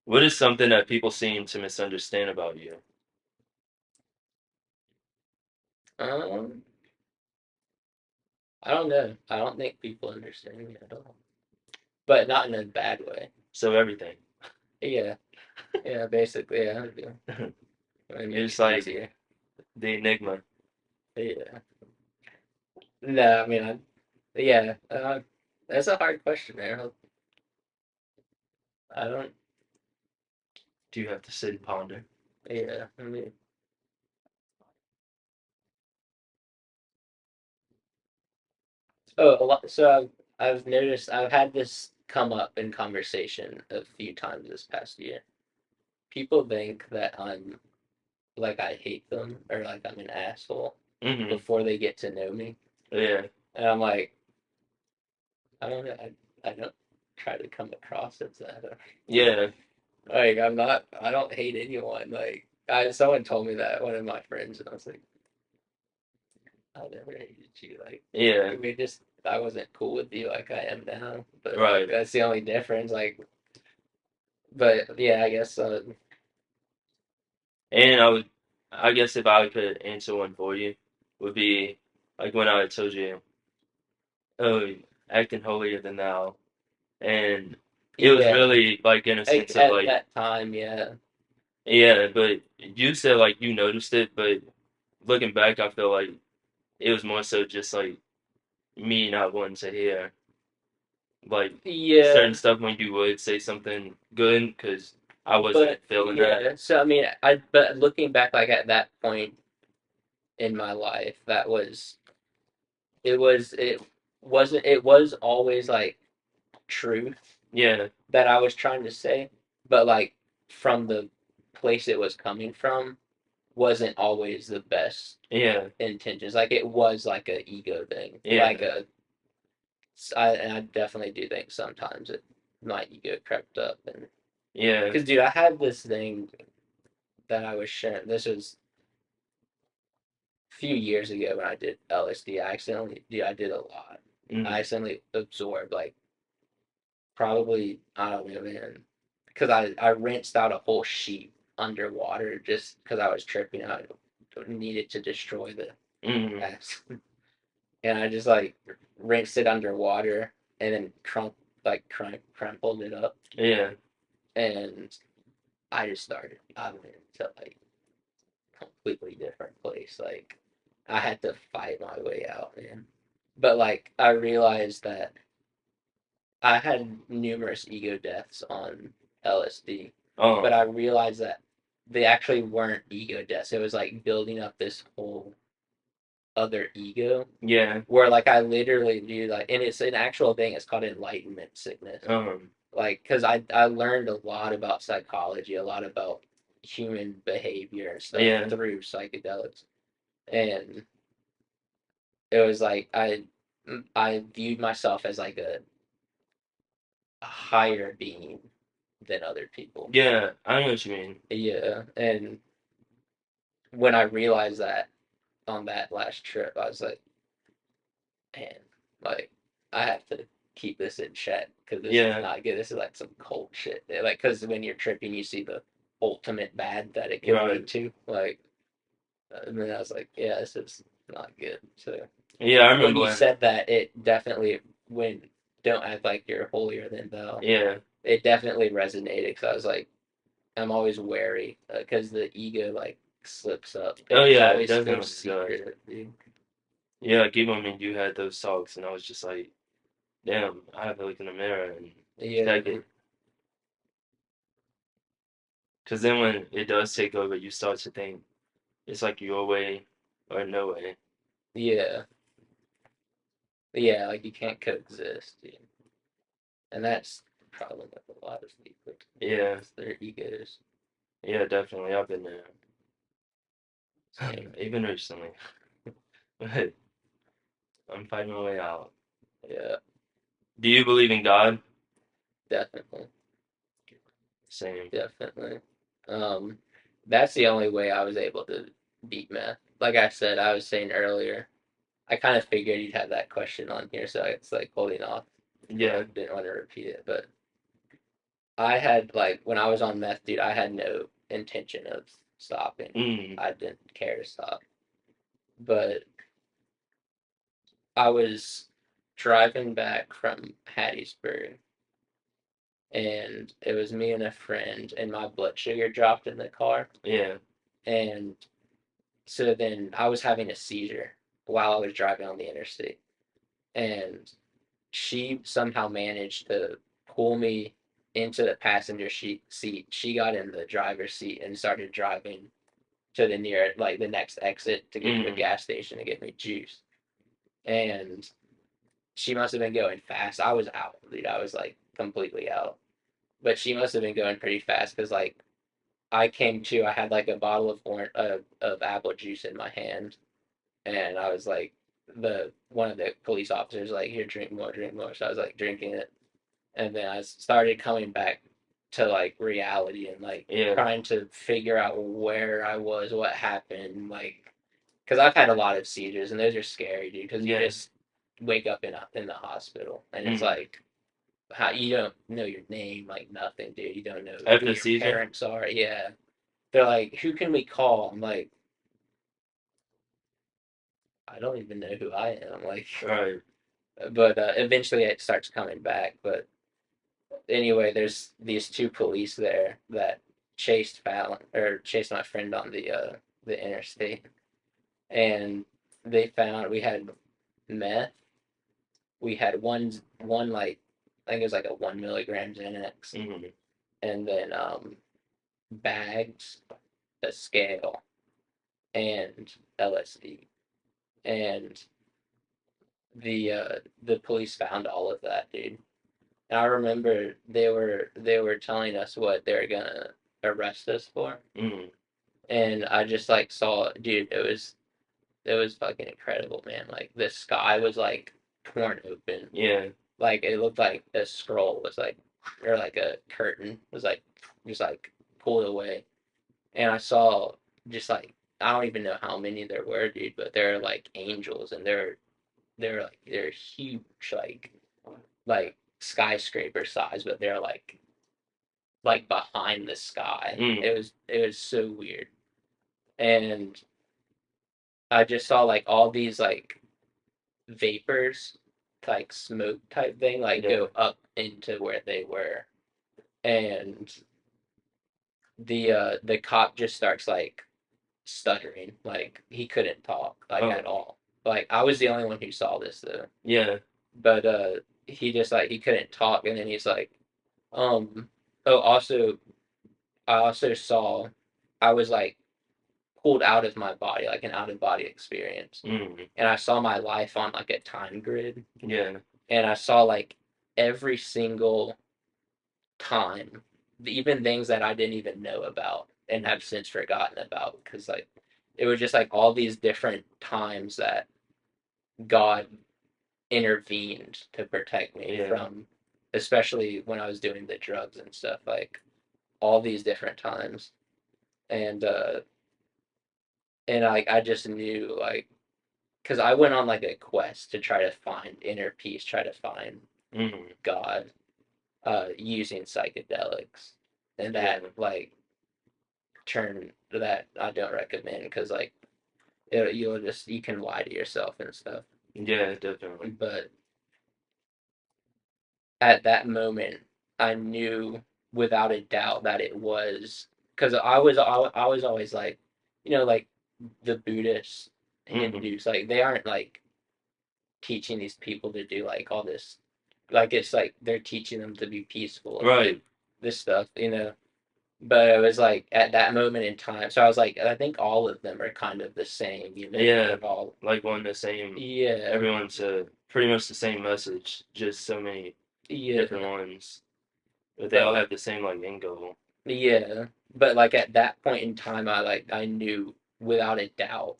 What is something that people seem to misunderstand about you? Um, I don't know. I don't think people understand me at all, but not in a bad way. So everything. Yeah, yeah, basically, yeah. I make It's it like easier. the enigma. Yeah. No, I mean, yeah, that's a hard question, man. I don't. Do you have to sit and ponder? Yeah, I mean, oh, a lot. So I've noticed I've had this come up in conversation a few times this past year. People think that I'm like I hate them or like I'm an asshole Mm-hmm. before they get to know me, Yeah. and I'm like, I don't know. I don't try to come across as that. Yeah. Like I'm not. I don't hate anyone. Like someone told me that one of my friends, and I was like, I never hated you. Like Yeah. we just. I wasn't cool with you like I am now, but like Right. that's the only difference. Like, but yeah, I guess. And I guess if I could answer one for you, would be like when I told you, oh, acting holier than thou, and it was Yeah, really like in a like sense of at like, that time, yeah, yeah, but you said like you noticed it, but looking back, I feel like it was more so just like me not wanting to hear like certain yeah, stuff when you would say something good because I but wasn't feeling that. yeah. So I mean, I but looking back, like at that point in my life, that was it wasn't it was always like truth Yeah, that I was trying to say, but like from the place it was coming from wasn't always the best yeah, intentions. Like it was like a ego thing. yeah, And I definitely do think sometimes my ego crept up and yeah. because dude, I had this thing that I was sharing. This was a few years ago when I did LSD. I did a lot. I Mm, accidentally absorbed like probably I don't know, man, because I rinsed out a whole sheet underwater just because I was tripping. I needed to destroy the mm, acid, and I just like rinsed it underwater and then crumpled it up, yeah, and I just started. I went into like completely different place. Like I had to fight my way out, man. But like I realized that I had numerous ego deaths on LSD, but I um, realized that they actually weren't ego deaths. It was like building up this whole other ego yeah, where like I literally do like, and it's an actual thing. It's called enlightenment sickness. um, Like, because I learned a lot about psychology, a lot about human behavior and stuff yeah, through psychedelics, and it was like I viewed myself as like a higher being than other people. yeah. I know what you mean. Yeah, and when I realized that on that last trip, I was like, man, like I have to keep this in check because this is Yeah, not good. This is like some cult shit. Like, because when you're tripping, you see the ultimate bad that it could right. lead to. Like, and then I was like, yeah, this is not good. So Yeah, I when remember you when. said that, it definitely when don't act like you're holier than thou. Yeah. It definitely resonated because I was like, I'm always wary because the ego like slips up and Oh it's yeah, it always so definitely does. secretive, dude. Yeah, like even when you had those talks, and I was just like, damn, I have to look in the mirror and Yeah, check it. Because then when it does take over, you start to think it's like your way or no way. yeah, yeah. Like you can't coexist, dude. And that's the problem with a lot of people. Yeah, It's their egos. yeah, definitely. I've been there. Same, dude. Even recently. But I'm fighting my way out. Yeah, Do you believe in God? definitely, Same. definitely. Um, that's the only way I was able to beat meth. Like I said, I was saying earlier, I kind of figured you'd have that question on here, so it's like holding off. I Yeah. didn't want to repeat it, but I had like when I was on meth, dude, I had no intention of stopping. Mm. I didn't care to stop. But I was driving back from Hattiesburg and it was me and a friend, and my blood sugar dropped in the car, Yeah. and so then I was having a seizure while I was driving on the interstate, and she somehow managed to pull me into the passenger seat. She got in the driver's seat and started driving to the near like the next exit to get to a Mm. gas station to get me juice. And she must have been going fast. I was out, dude. I was like completely out. But she must have been going pretty fast because like I came to, I had like a bottle of of apple juice in my hand, and I was like, the one of the police officers like, here, drink more, drink more. So I was like drinking it, and then I started coming back to like reality and like Yeah. trying to figure out where I was, what happened, like because I've had a lot of seizures and those are scary, dude. Because you Yeah. just wake up in the hospital and it's Mm. like how you don't know your name, like nothing, dude. You don't know who After your seizure. parents are. Yeah, they're like, who can we call? I'm like, I don't even know who I am. Like, Right. but eventually it starts coming back. But anyway, there's these two police there that chased Fallon or chased my friend on the interstate, and they found we had meth. We had one like I think it was like a 1 milligram Xanax, Mm. and then bags, a scale, and LSD, and the police found all of that, dude. And I remember they were telling us what they were gonna arrest us for, Mm. and I just like saw, dude, it was fucking incredible, man. Like the sky was like torn open, Yeah. like it looked like a scroll was like, or like a curtain was like just like pulled away, and I saw just like I don't even know how many there were, dude, but they're like angels, and they're huge, like skyscraper size, but they're like behind the sky. Mm. It was so weird, and I just saw like all these like vapors, like smoke type thing, like Yeah. go up into where they were, and the cop just starts like stuttering, like he couldn't talk like at Oh. all. Like I was the only one who saw this though, Yeah. but he just like he couldn't talk, and then he's like, oh, also I also saw I was like pulled out of my body, like an out of body experience, Mm. and I saw my life on like a time grid, Yeah. and I saw like every single time, even things that I didn't even know about and have since forgotten about, because like it was just like all these different times that God intervened to protect me Yeah. from, especially when I was doing the drugs and stuff, like all these different times, and I just knew like because I went on like a quest to try to find inner peace, try to find Mm. God, using psychedelics, and Yeah. that like turn that I don't recommend because like you can lie to yourself and stuff. Yeah. Definitely. But at that moment, I knew without a doubt that it was because I was always like, like the Buddhists, Mm. Hindus, like they aren't like teaching these people to do like all this, like it's like they're teaching them to be peaceful and like Right. this stuff. But it was like at that moment in time. So I was like, I think all of them are kind of the same. Yeah. They're all, Like one the same. yeah, Everyone's pretty much the same message. Just so many different yeah, ones, but they but all like, have the same like end goal. yeah, but like at that point in time, I knew without a doubt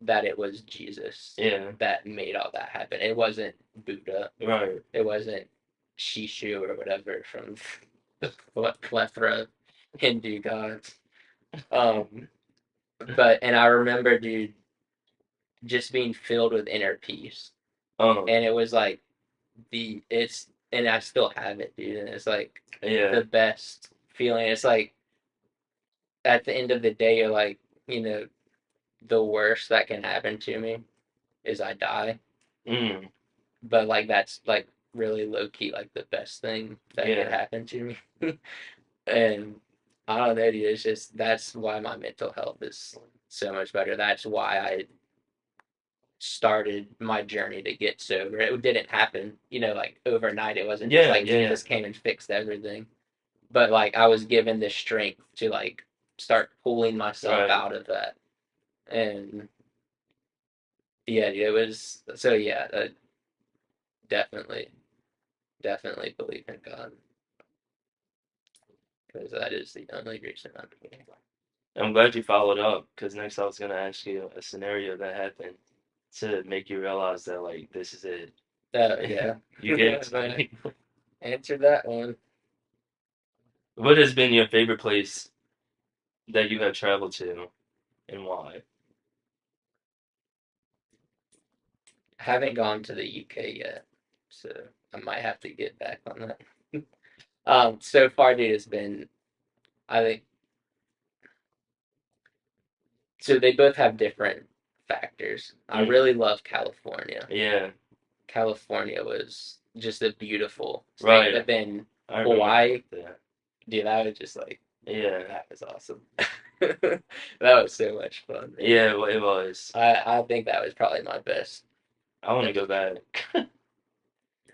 that it was Jesus Yeah. that made all that happen. It wasn't Buddha. Right. It wasn't Shishu or whatever from the plethora of Hindu gods. Um, but and I remember, dude, just being filled with inner peace, Um. and it was like and I still have it, dude, and it's like Yeah. the best feeling. It's like at the end of the day, you're like, you know, the worst that can happen to me is I die, Mm. but like that's like really low key like the best thing that could Yeah. happen to me. And I don't know, dude, it's just that's why my mental health is so much better. That's why I started my journey to get sober. It didn't happen, like overnight. It wasn't just Yeah, like yeah, Jesus came and fixed everything. But like I was given the strength to like start pulling myself right. out of that. And yeah, it was so yeah, definitely, definitely believe in God because that is the only reason I'm here. I'm glad you followed up because next I was gonna ask you a scenario that happened to make you realize that like this is it. Yeah, You gave it to I me. answered that one. What has been your favorite place that you have traveled to and why? I haven't gone to the UK yet, so I might have to get back on that. So far, dude, it's been I think so. They both have different factors. I Mm, really love California. yeah, California was just a beautiful state, right. but then I remember Hawaii, that. dude, that was just like Yeah, that was awesome. That was so much fun, man. yeah, well, it was. I think that was probably my I want to go best back trip.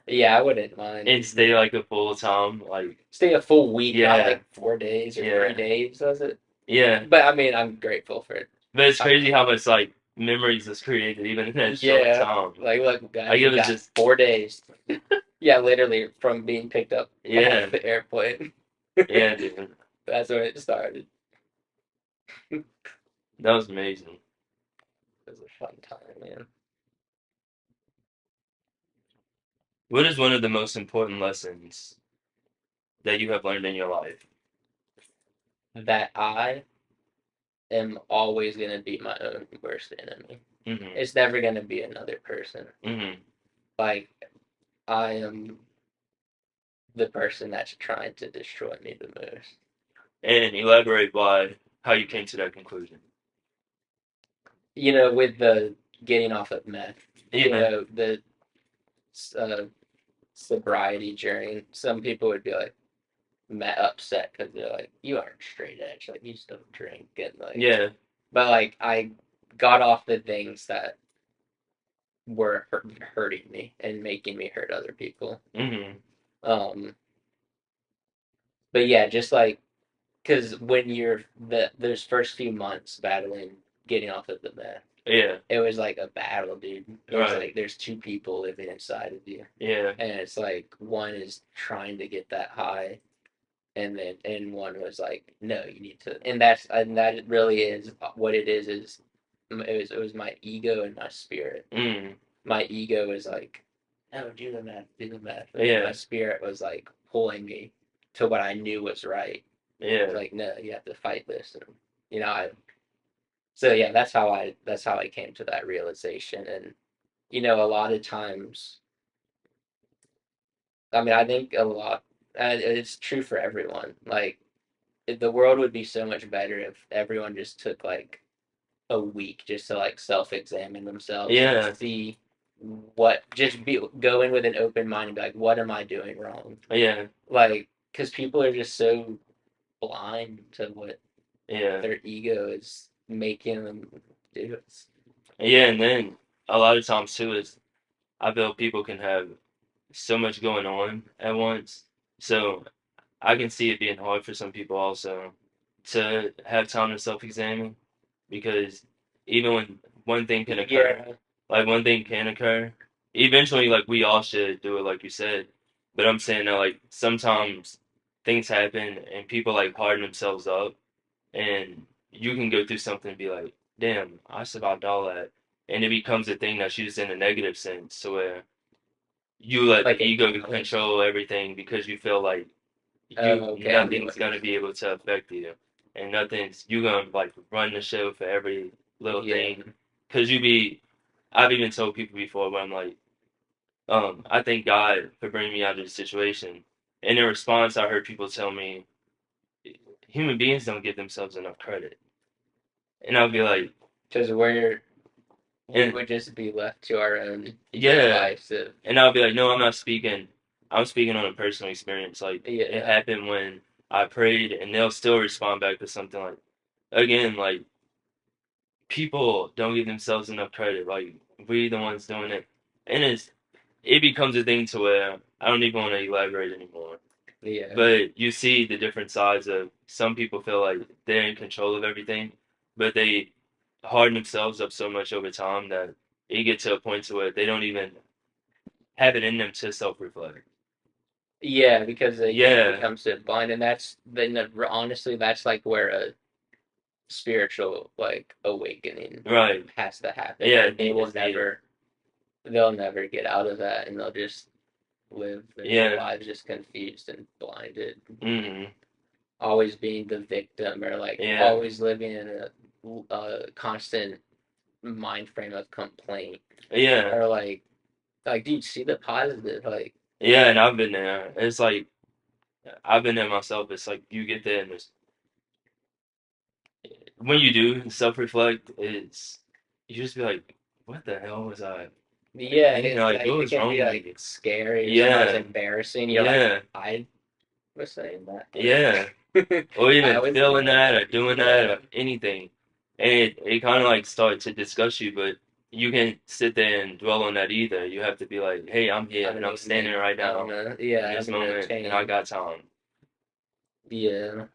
Yeah, I wouldn't and mind. stay like a full time. Like, Stay a full week, not yeah, like 4 days or yeah, 3 days, was it? yeah. But I mean, I'm grateful for it. But it's I, crazy how much like memories was created even in that short yeah, time. like look, guys, Like it we was got just 4 days. Yeah, literally from being picked up yeah, off the airplane. yeah, dude. That's when it started. It That was amazing. was a fun time, man. What is one of the most important lessons that you have learned in your life? That I am always gonna be my own worst enemy. Mhm. It's never gonna be another person. Mhm. Like I am the person that's trying to destroy me the most. And elaborate why how you came to that conclusion. With the getting off of meth, Yeah. the uh, sobriety journey, some people would be like upset because they're like, you aren't straight edge, like you still drink and like, Yeah. but like I got off the things that were hurting me and making me hurt other people. Mhm. Um, but yeah, just like because when you're those first few months battling getting off of the meth, Yeah. it was like a battle, dude. It's Right. like there's two people living inside of you, Yeah. and it's like one is trying to get that high, and one was like, no, you need to, and that really is what it is. Is it was my ego and my spirit. Mm. My ego was like, no, do the math, and then my Yeah. spirit was like pulling me to what I knew was right. It's Yeah. like, no, you have to fight this, and I. So yeah, that's how I came to that realization, and a lot of times, I mean, I think a lot, it's true for everyone. Like, the world would be so much better if everyone just took like a week just to like self-examine themselves and Yeah. see just go in with an open mind and be like, what am I doing wrong? Yeah. Like, because people are just so blind to what Yeah. their ego is making them do. Yeah, and then a lot of times too is I feel people can have so much going on at once. So I can see it being hard for some people also to have time to self-examine because even when one thing can occur, Yeah. like one thing can occur, eventually like we all should do it like you said. But I'm saying that like sometimes things happen and people like harden themselves up and you can go through something and be like, damn, I survived all that. And it becomes a thing that's used in a negative sense to where you let the Like ego in college. control everything because you feel like Okay, I get nothing's what you're gonna be able to affect you, and nothing's you gonna like run the show for every little saying. thing. Cause you be, I've even told people before where I'm like, I thank God for bringing me out of this situation. And in response, I heard people tell me, human beings don't give themselves enough credit, and I'll be like, Because we're we And would just be left to our own yeah, devices. and I'll be like, no, I'm not speaking. I'm speaking on a personal experience. Like it Yeah, happened when I prayed, and they'll still respond back to something like, again, like people don't give themselves enough credit. Like we the ones doing it, and it becomes a thing to where I don't even want to elaborate anymore. yeah, But you see the different sides of some people feel like they're in control of everything, but they harden themselves up so much over time that it get to a point to where they don't even have it in them to self-reflect. yeah. Because they just Yeah, become so blind, and that's then honestly, that's like where a spiritual like awakening right. has to happen, Yeah, and they will it's needed. they'll never get out of that, and they'll just live their Yeah. lives just confused and blinded, Hmm. always being the victim or like Yeah. always living in a constant mind frame of complaint Yeah. or like dude, see the positive, like Yeah, and I've been there. It's like I've been there myself. It's like you get there and when you do self-reflect, it's you just be like, what the hell was I yeah, thinking? it's Like, like what it was can wrong be with like me? scary or sometimes Yeah. embarrassing. You're like, Yeah. I was saying that, Yeah. like Or I even was feeling doing that that. or doing that Yeah, or anything. And it kind of like starts to disgust you, but you can't sit there and dwell on that either. You have to be like, hey, I'm here I and I'm need to standing make right I'm now gonna in yeah, this I'm gonna moment and I change. got time. Yeah.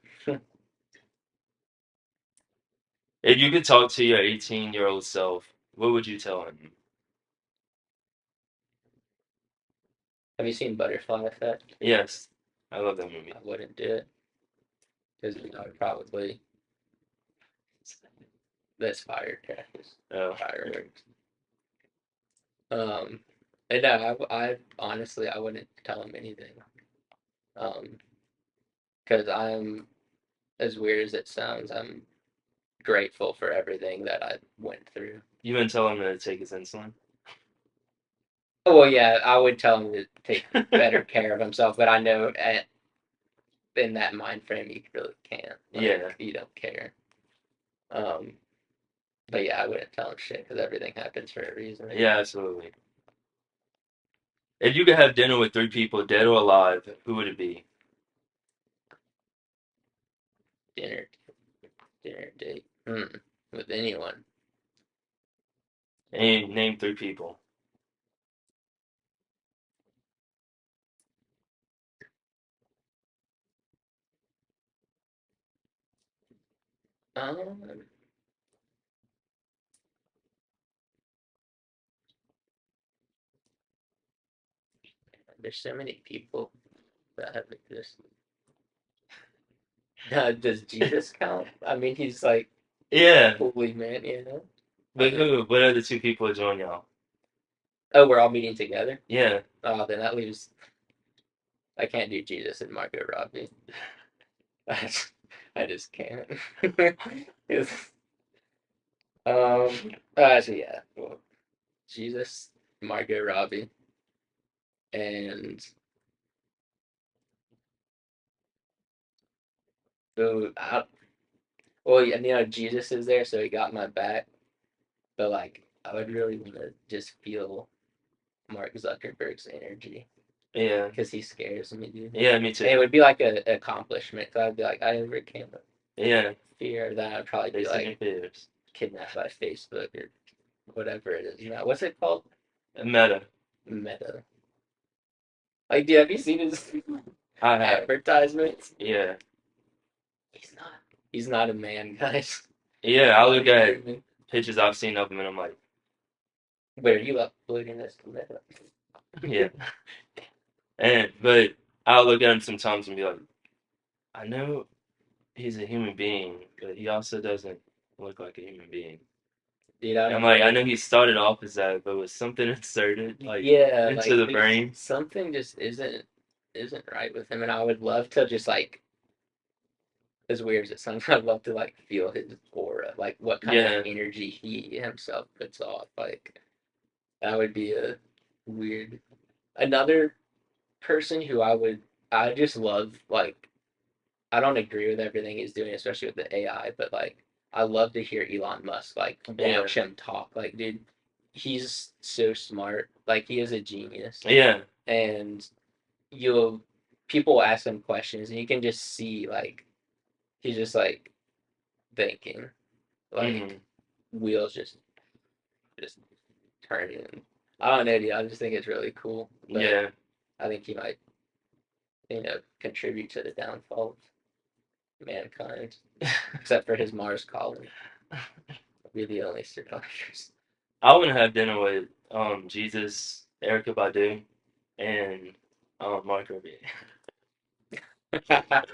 If you could talk to your 18-year-old self, what would you tell him? Have you seen Butterfly Effect? Yes, I love that I movie. wouldn't do it because I would probably that's firecrackers, Oh, fireworks. Um, and no, I honestly I wouldn't tell him anything. Because I'm as weird as it sounds, I'm grateful for everything that I went through. you wouldn't tell him to take his insulin? Oh, well, yeah, I would tell him to take better care of himself, but I know in that mind frame you really can't. Like Yeah, you don't care. Um, but yeah, I wouldn't tell him shit because everything happens for a reason. yeah, absolutely. If you could have dinner with three people, dead or alive, who would it be? Dinner, dinner date, with anyone. And name three people. Um, there's so many people that have existed. Does Jesus count? I mean, he's like Yeah, holy man, you know. I but mean, who? What other two people would join y'all? oh, we're all meeting together. Yeah, Oh, then that leaves. I can't do Jesus and Margot Robbie. I just can't. It's- so yeah, well, Jesus, Margot Robbie, and ooh, well, yeah, Jesus is there, so he got my back. But like, I would really want to just feel Mark Zuckerberg's energy yeah, because he scares me, dude. yeah, me And too. it would be like a accomplishment. So I'd be like, I overcame the Yeah, fear of that. I'd probably be facing your like fears. kidnapped by Facebook or whatever it is now. What's it called? Meta. Meta. Like, dude, have you seen his I have. advertisements? Yeah, He's not. He's not a man, guys. yeah. He's I not look a at human. pictures I've seen of him and I'm like, Wait, are you uploading this to Meta? yeah. And but I'll look at him sometimes and be like, I know he's a human being, but he also doesn't look like a human being. Dude, I And I'm don't like, I know. know he started off as that, but was something inserted like Yeah, into like the there's brain? something just isn't right with him, and I would love to just like as weird as it sounds, I'd love to like feel his aura, like what kind of Yeah, energy he himself puts off. Like that would be a weird. Another person who I just love like I don't agree with everything he's doing, especially with the AI, but like I love to hear Elon Musk like yeah, watch him talk. Like, dude, he's so smart. Like he is a genius, Yeah. and you'll people will ask him questions, and you can just see like he's just like thinking, like Hmm. wheels just turning. I don't know, dude. I just think it's really cool, but Yeah. I think he might, contribute to the downfall of mankind, except for his Mars colony. We're the only survivors. I want to have dinner with Jesus, Erica Badu, and Mark Robbie. That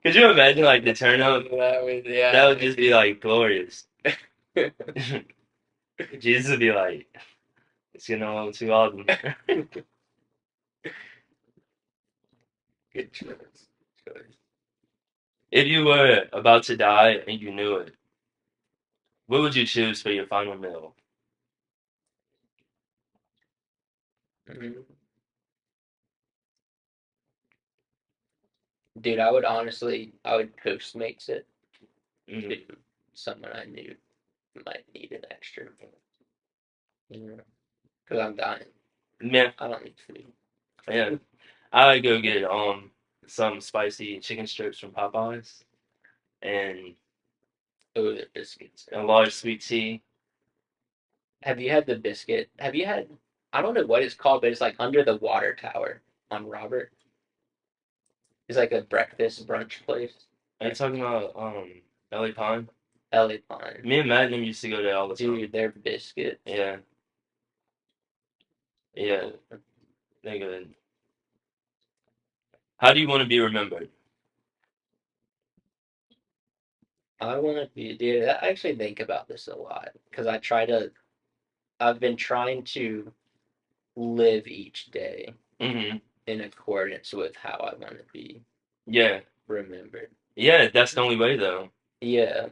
Could you imagine like the turnout? was That yeah. would just be like glorious. Jesus would be like, it's getting a little too awesome. Good choice. Choice. If you were about to die and you knew it, what would you choose for your final meal? Mhm. Dude, I would Postmates it Mm. to someone I knew might need an extra meal. Because I'm dying. Yeah, I don't need food. yeah. I would go get some spicy chicken strips from Popeyes and Oh, the biscuits. a large sweet tea. Have you had the biscuit? Have you had? I don't know what it's called, but it's like under the water tower on Robert. It's like a breakfast brunch place. Are you talking about LA Pine? LA Pine. Me and Magnum used to go there all the time. Dude, their biscuits. Yeah, yeah, Oh, they're good. How do you want to be remembered? I want to be, dude. I actually think about this a lot because I've been trying to live each day Hmm. in accordance with how I want to be Yeah, remembered. yeah. That's the only way though. Yeah,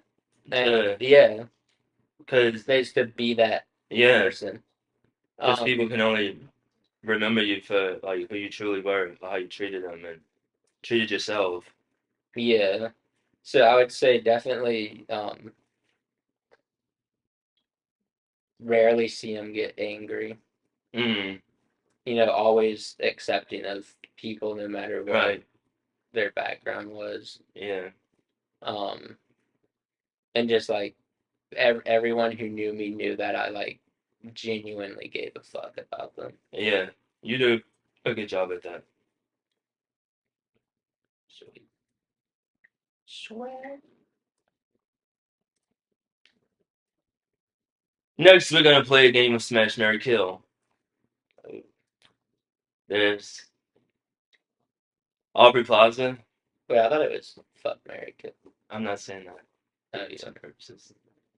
and To yeah, because it's to be that yeah, person. because people Um, can only remember you for like who you truly were, how you treated them and treated yourself. yeah. So I would say definitely rarely see him get angry. Mm, Always accepting of people no matter what right. their background was. Yeah. Um, and just like everyone who knew me knew that I like genuinely gave a fuck about them. Yeah. You do a good job at that. Sweet. Sweat. Next, we're gonna play a game of Smash, Marry, Kill. There's Aubrey Plaza. Wait, I thought it was fuck Mary Kill. I'm not saying that Oh for yeah. some purposes.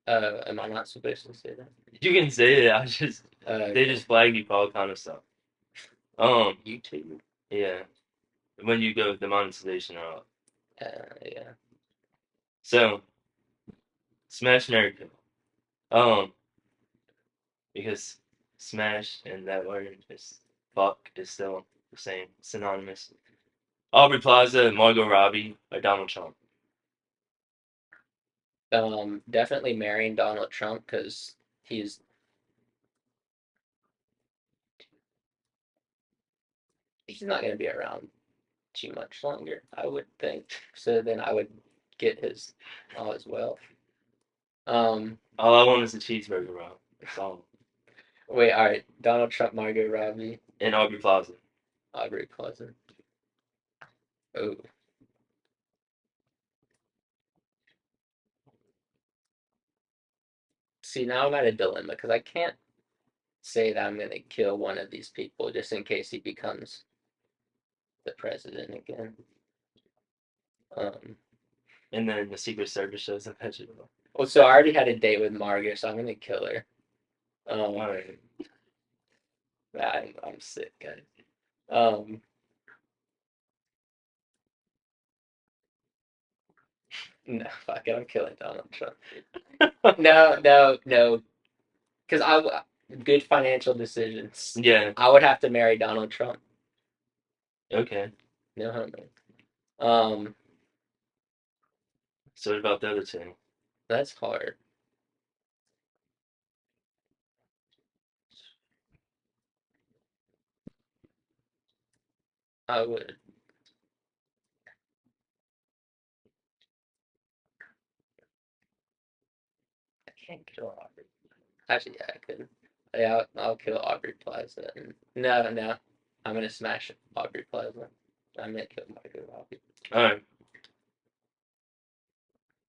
Am I not supposed to say that? You can say it. I just they Okay. just flag you for all kind of stuff. Um, YouTube. yeah. When you go the monetization route. Yeah. So Smash, Marry, Kill. Um, because Smash and that word is fuck is still the same, synonymous. Aubrey Plaza, Margot Robbie, or Donald Trump. Definitely marrying Donald Trump because he's he's not gonna be around too much longer, I would think. So then I would get all his wealth. Um, All I want is a cheeseburger, bro. That's all. Wait, all right. Donald Trump, Margot Robbie, And Aubrey Plaza. Aubrey Plaza. Oh, see, now I'm at a dilemma because I can't say that I'm gonna kill one of these people just in case he becomes the president again. Um, And then the Secret Service shows up at you. well, so I already had a date with Margot, so I'm gonna kill her. Um, Alright. I'm sick, guys. Um, no, fuck it, I'm killing Donald Trump. No, no, no, because good financial decisions. Yeah, I would have to marry Donald Trump. okay. No homo. Um, So what about the other two? that's hard. I would. I can't kill Aubrey. Actually, yeah, I could. Yeah, I'll kill Aubrey Plaza. No, I'm gonna smash Aubrey Plaza. I'm gonna kill Margot Robbie. All right.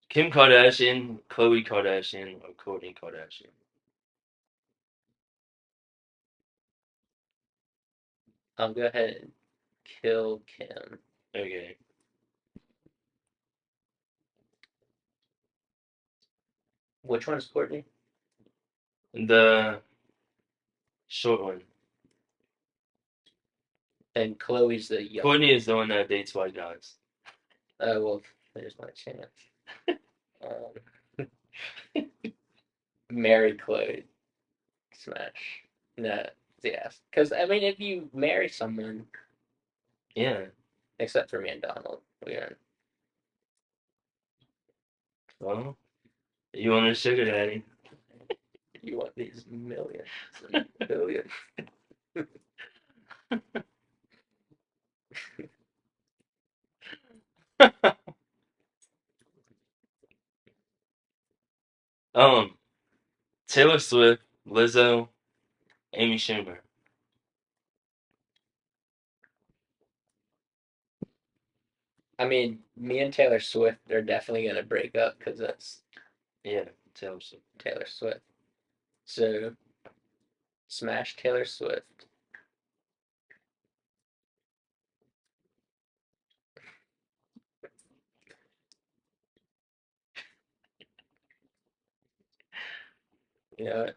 Kim Kardashian, Khloe Kardashian, or Kourtney Kardashian? I'll go ahead and kill Kim. Okay. Which one's Courtney? The short one. And Chloe's the young. Courtney is the one that dates white guys. Well, there's my chance. Um, marry Chloe. Smash. No, yes. Because, I mean, if you marry someone, Yeah. except for me and Donald, we aren't. Well, you want a sugar daddy? You want these millions and billions. um, Taylor Swift, Lizzo, Amy Schumer. I mean, me and Taylor Swift are definitely going to break up because that's Yeah, Taylor Swift. Taylor Swift. So, smash Taylor Swift. You know what?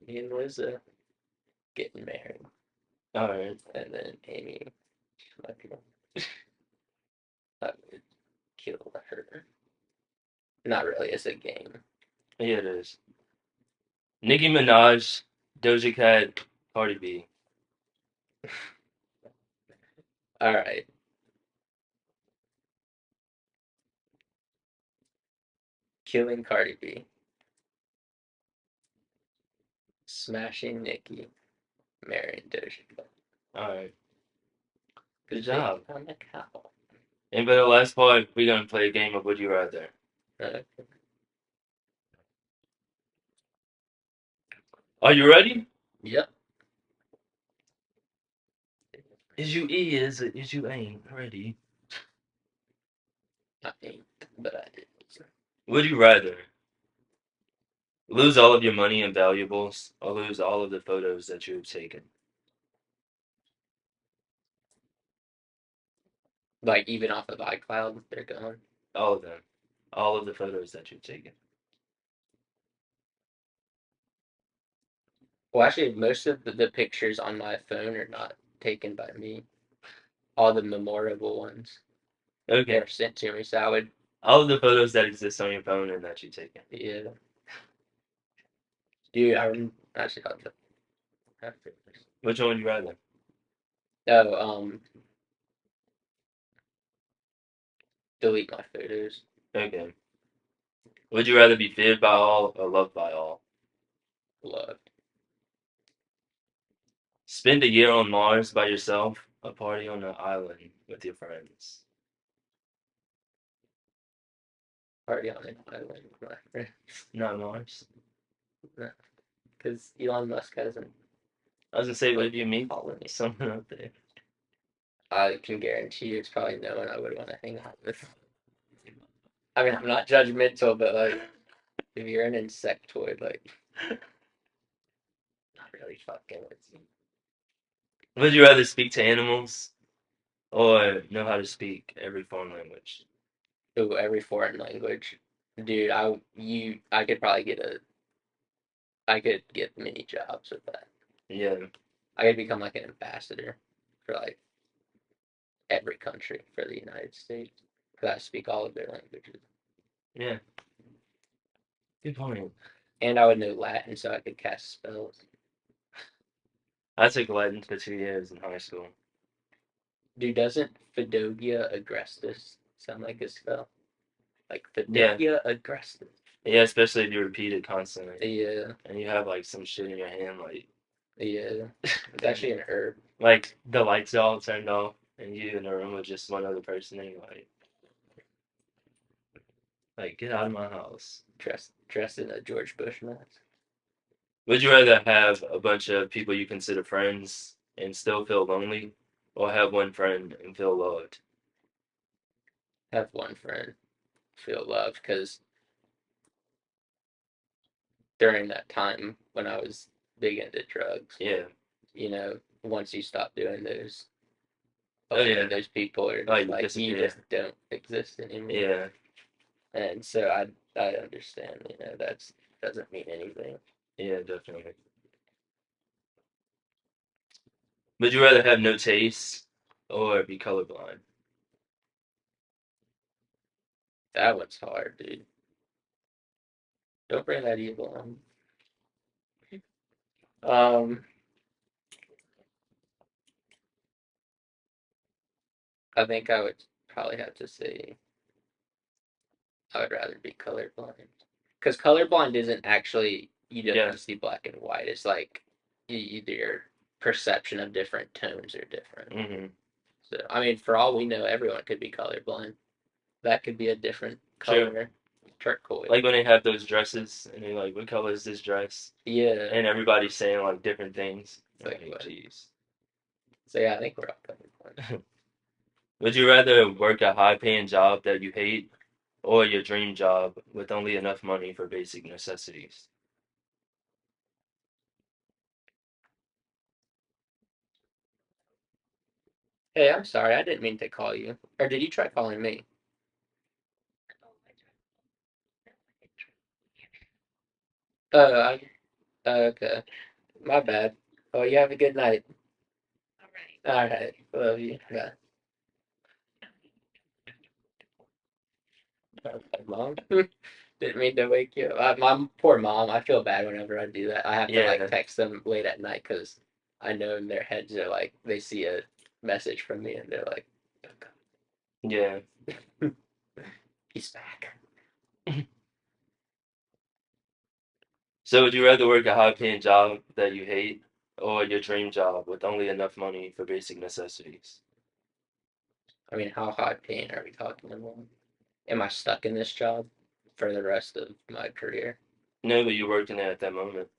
Me and Lizzo getting married. All right. And then Amy, my girl, I would kill her. Not really, it's a game. Yeah, it is. Nicki Minaj, Doja Cat, Cardi B. All right. Killing Cardi B. Smashing Nicki. Marrying Doja Cat. All right. Good Good job. I'm a cow. And for the last part, we're gonna play a game of Would You Rather. Uh, Are you ready? yep. Is you ain't ready? I ain't, but I did. Would you rather lose all of your money and valuables or lose all of the photos that you have taken? Like, even off of iCloud, they're gone. All of them. All of the photos that you've taken. Well, actually, most of the pictures on my phone are not taken by me. All the memorable ones Okay. were sent to me, so I would, All of the photos that exist on your phone and that you've taken. yeah. Dude, I'm actually got to have pictures. Which one would you rather? Oh, delete my photos. Okay. Would you rather be feared by all or loved by all? Loved. Spend a year on Mars by yourself or party on an island with your friends? Party on an island with my friends. Not Mars. Because Elon Musk hasn't. I was gonna say, what if you meet Colony. someone up there? I can guarantee you it's probably no one I would want to hang out with. I mean, I'm not judgmental, but like, if you're an insectoid, like, not really fucking with you. Would you rather speak to animals or know how to speak every foreign language? Ooh, every foreign language, dude. I could probably I could get many jobs with that. Yeah, I could become like an ambassador for like every country for the United States because I speak all of their languages, yeah. Good point. and I would know Latin so I could cast spells. I took Latin for 2 years in high school. Dude, doesn't Fidogia agrestis sound like a spell? Like Yeah, Fidogia agrestis. yeah. Especially if you repeat it constantly Yeah, and you have like some shit in your hand, like Yeah, it's actually an herb. Like the lights all turned off and you in a room with just one other person and you're like get out of my house. Dressed in a George Bush mask. Would you rather have a bunch of people you consider friends and still feel lonely, or have one friend and feel loved? Have one friend, feel loved, because during that time when I was big into drugs, Yeah. once you stop doing those, a Oh lot of yeah. those people are just Like like you disappear. just don't exist anymore. Yeah. And so I understand, that's doesn't mean anything. Yeah, definitely. Would you rather have no taste or be colorblind? That one's hard, dude. Don't bring that evil on. Um, I think I would probably have to say I would rather be colorblind. Because colorblind isn't actually you Yeah. don't see black and white. It's like your perception of different tones are different. Hmm. So I mean, for all we know, everyone could be colorblind. That could be a different True. color, turquoise. Like when they have those dresses and they're like, "What color is this dress?" Yeah, And everybody's saying like different things. it's I'm like like, what? jeez. So yeah, I think we're all colorblind. Would you rather work a high-paying job that you hate or your dream job with only enough money for basic necessities? Hey, I'm sorry, I didn't mean to call you. Or did you try calling me? I, okay. My bad. Oh, you have a good night. All right. Love you. Bye. Okay, Mom. Didn't mean to wake you up. My poor mom. I feel bad whenever I do that. I have to like Yeah, text them late at night because I know in their heads they're like they see a message from me and they're like, yeah. "He's back." So would you rather work a high-paying job that you hate or your dream job with only enough money for basic necessities? I mean, how high paying are we talking about? Am I stuck in this job for the rest of my career? No, but you're working at that moment.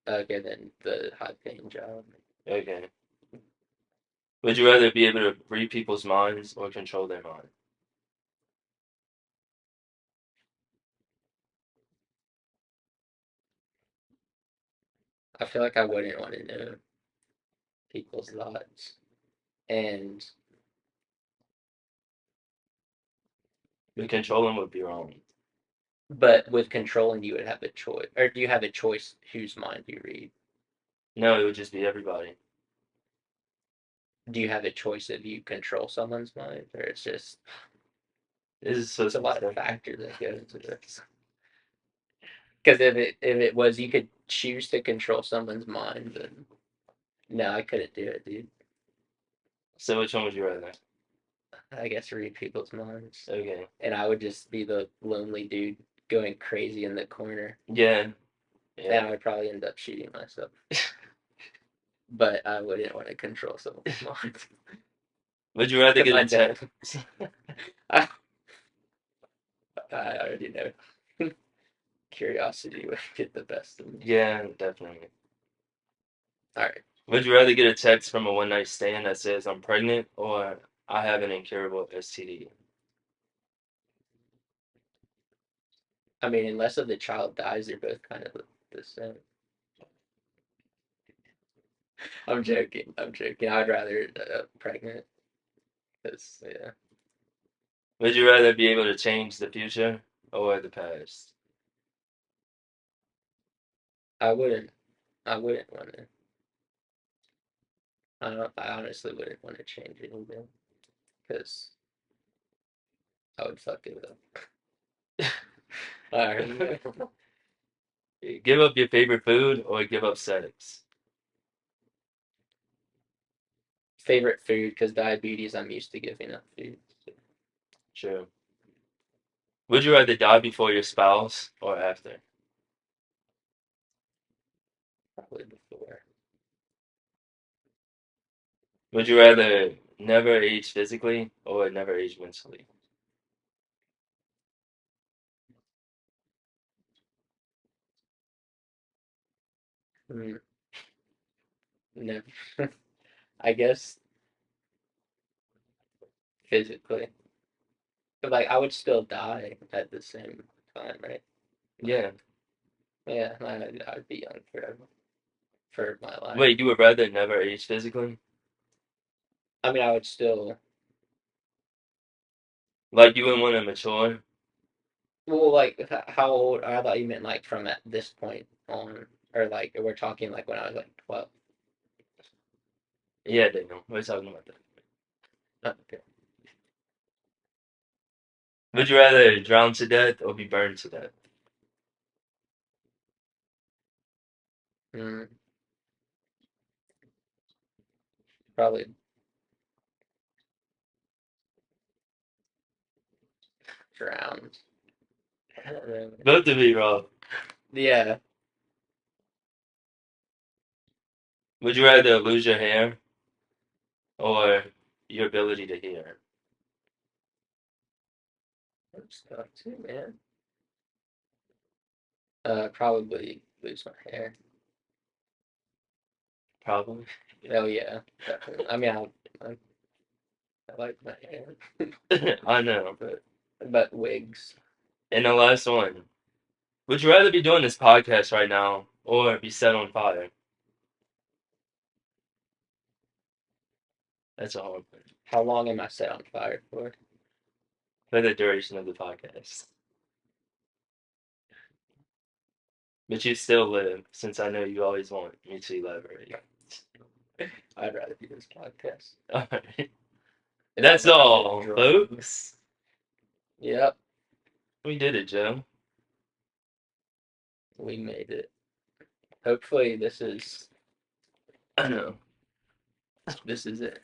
Okay, then the high paying job. Okay. Would you rather be able to read people's minds or control their mind? I feel like I wouldn't want to know people's thoughts. And But controlling would be wrong. but with controlling you would have a choice. Or do you have a choice whose mind you read? No, it would just be everybody. Do you have a choice if you control someone's mind? Or it's just This is so it's a lot of specific. factors that go into this. Because if it was you could choose to control someone's mind, then no, I couldn't do it, dude. So which one would you rather? I guess read people's minds. Okay. And I would just be the lonely dude going crazy in the corner. Yeah. And Yeah. I would probably end up shooting myself. But I wouldn't want to control someone's mind. Would you rather Because get I a don't. text? I, I already know. Curiosity would get the best of me. Yeah, definitely. All right. Would you rather get a text from a one night stand that says I'm pregnant or I have an incurable STD? I mean, unless if the child dies, they're both kind of the same. I'm joking. I'm joking. I'd rather pregnant. Because, yeah. Would you rather be able to change the future or the past? I wouldn't. I wouldn't want to. I don't. I honestly wouldn't want to change anything because I would fuck it up. All right. Give up your favorite food or give up sex? Favorite food because diabetes. I'm used to giving up food. True. Would you rather die before your spouse or after? Probably before. Would you rather never age physically or never age mentally? Mm, never. I guess physically, but like I would still die at the same time, right? Yeah. Yeah, I'd be young forever for my life. Wait, you would rather never age physically? I mean, I would still. Like you wouldn't want to mature? Well, like how old? I thought you meant like from at this point on, or like we're talking like when I was like 12. Yeah, Daniel. We're talking about that. Okay. Would you rather drown to death or be burned to death? Mm, probably drowned. I don't know. Both to be wrong. Yeah. Would you rather lose your hair or your ability to hear? I'm stuck too, man. Probably lose my hair. Probably. Oh yeah, definitely. I mean, I like my hair, I know. but wigs. And the last one. Would you rather be doing this podcast right now or be set on fire? That's a hard one. How long am I set on fire for? For the duration of the podcast. But you still live, since I know you always want me to elaborate. I'd rather do this podcast. Alright. If I That's don't get all, drunk. folks. Yep, We did it, Joe. we made it. Hopefully, I know. this is it.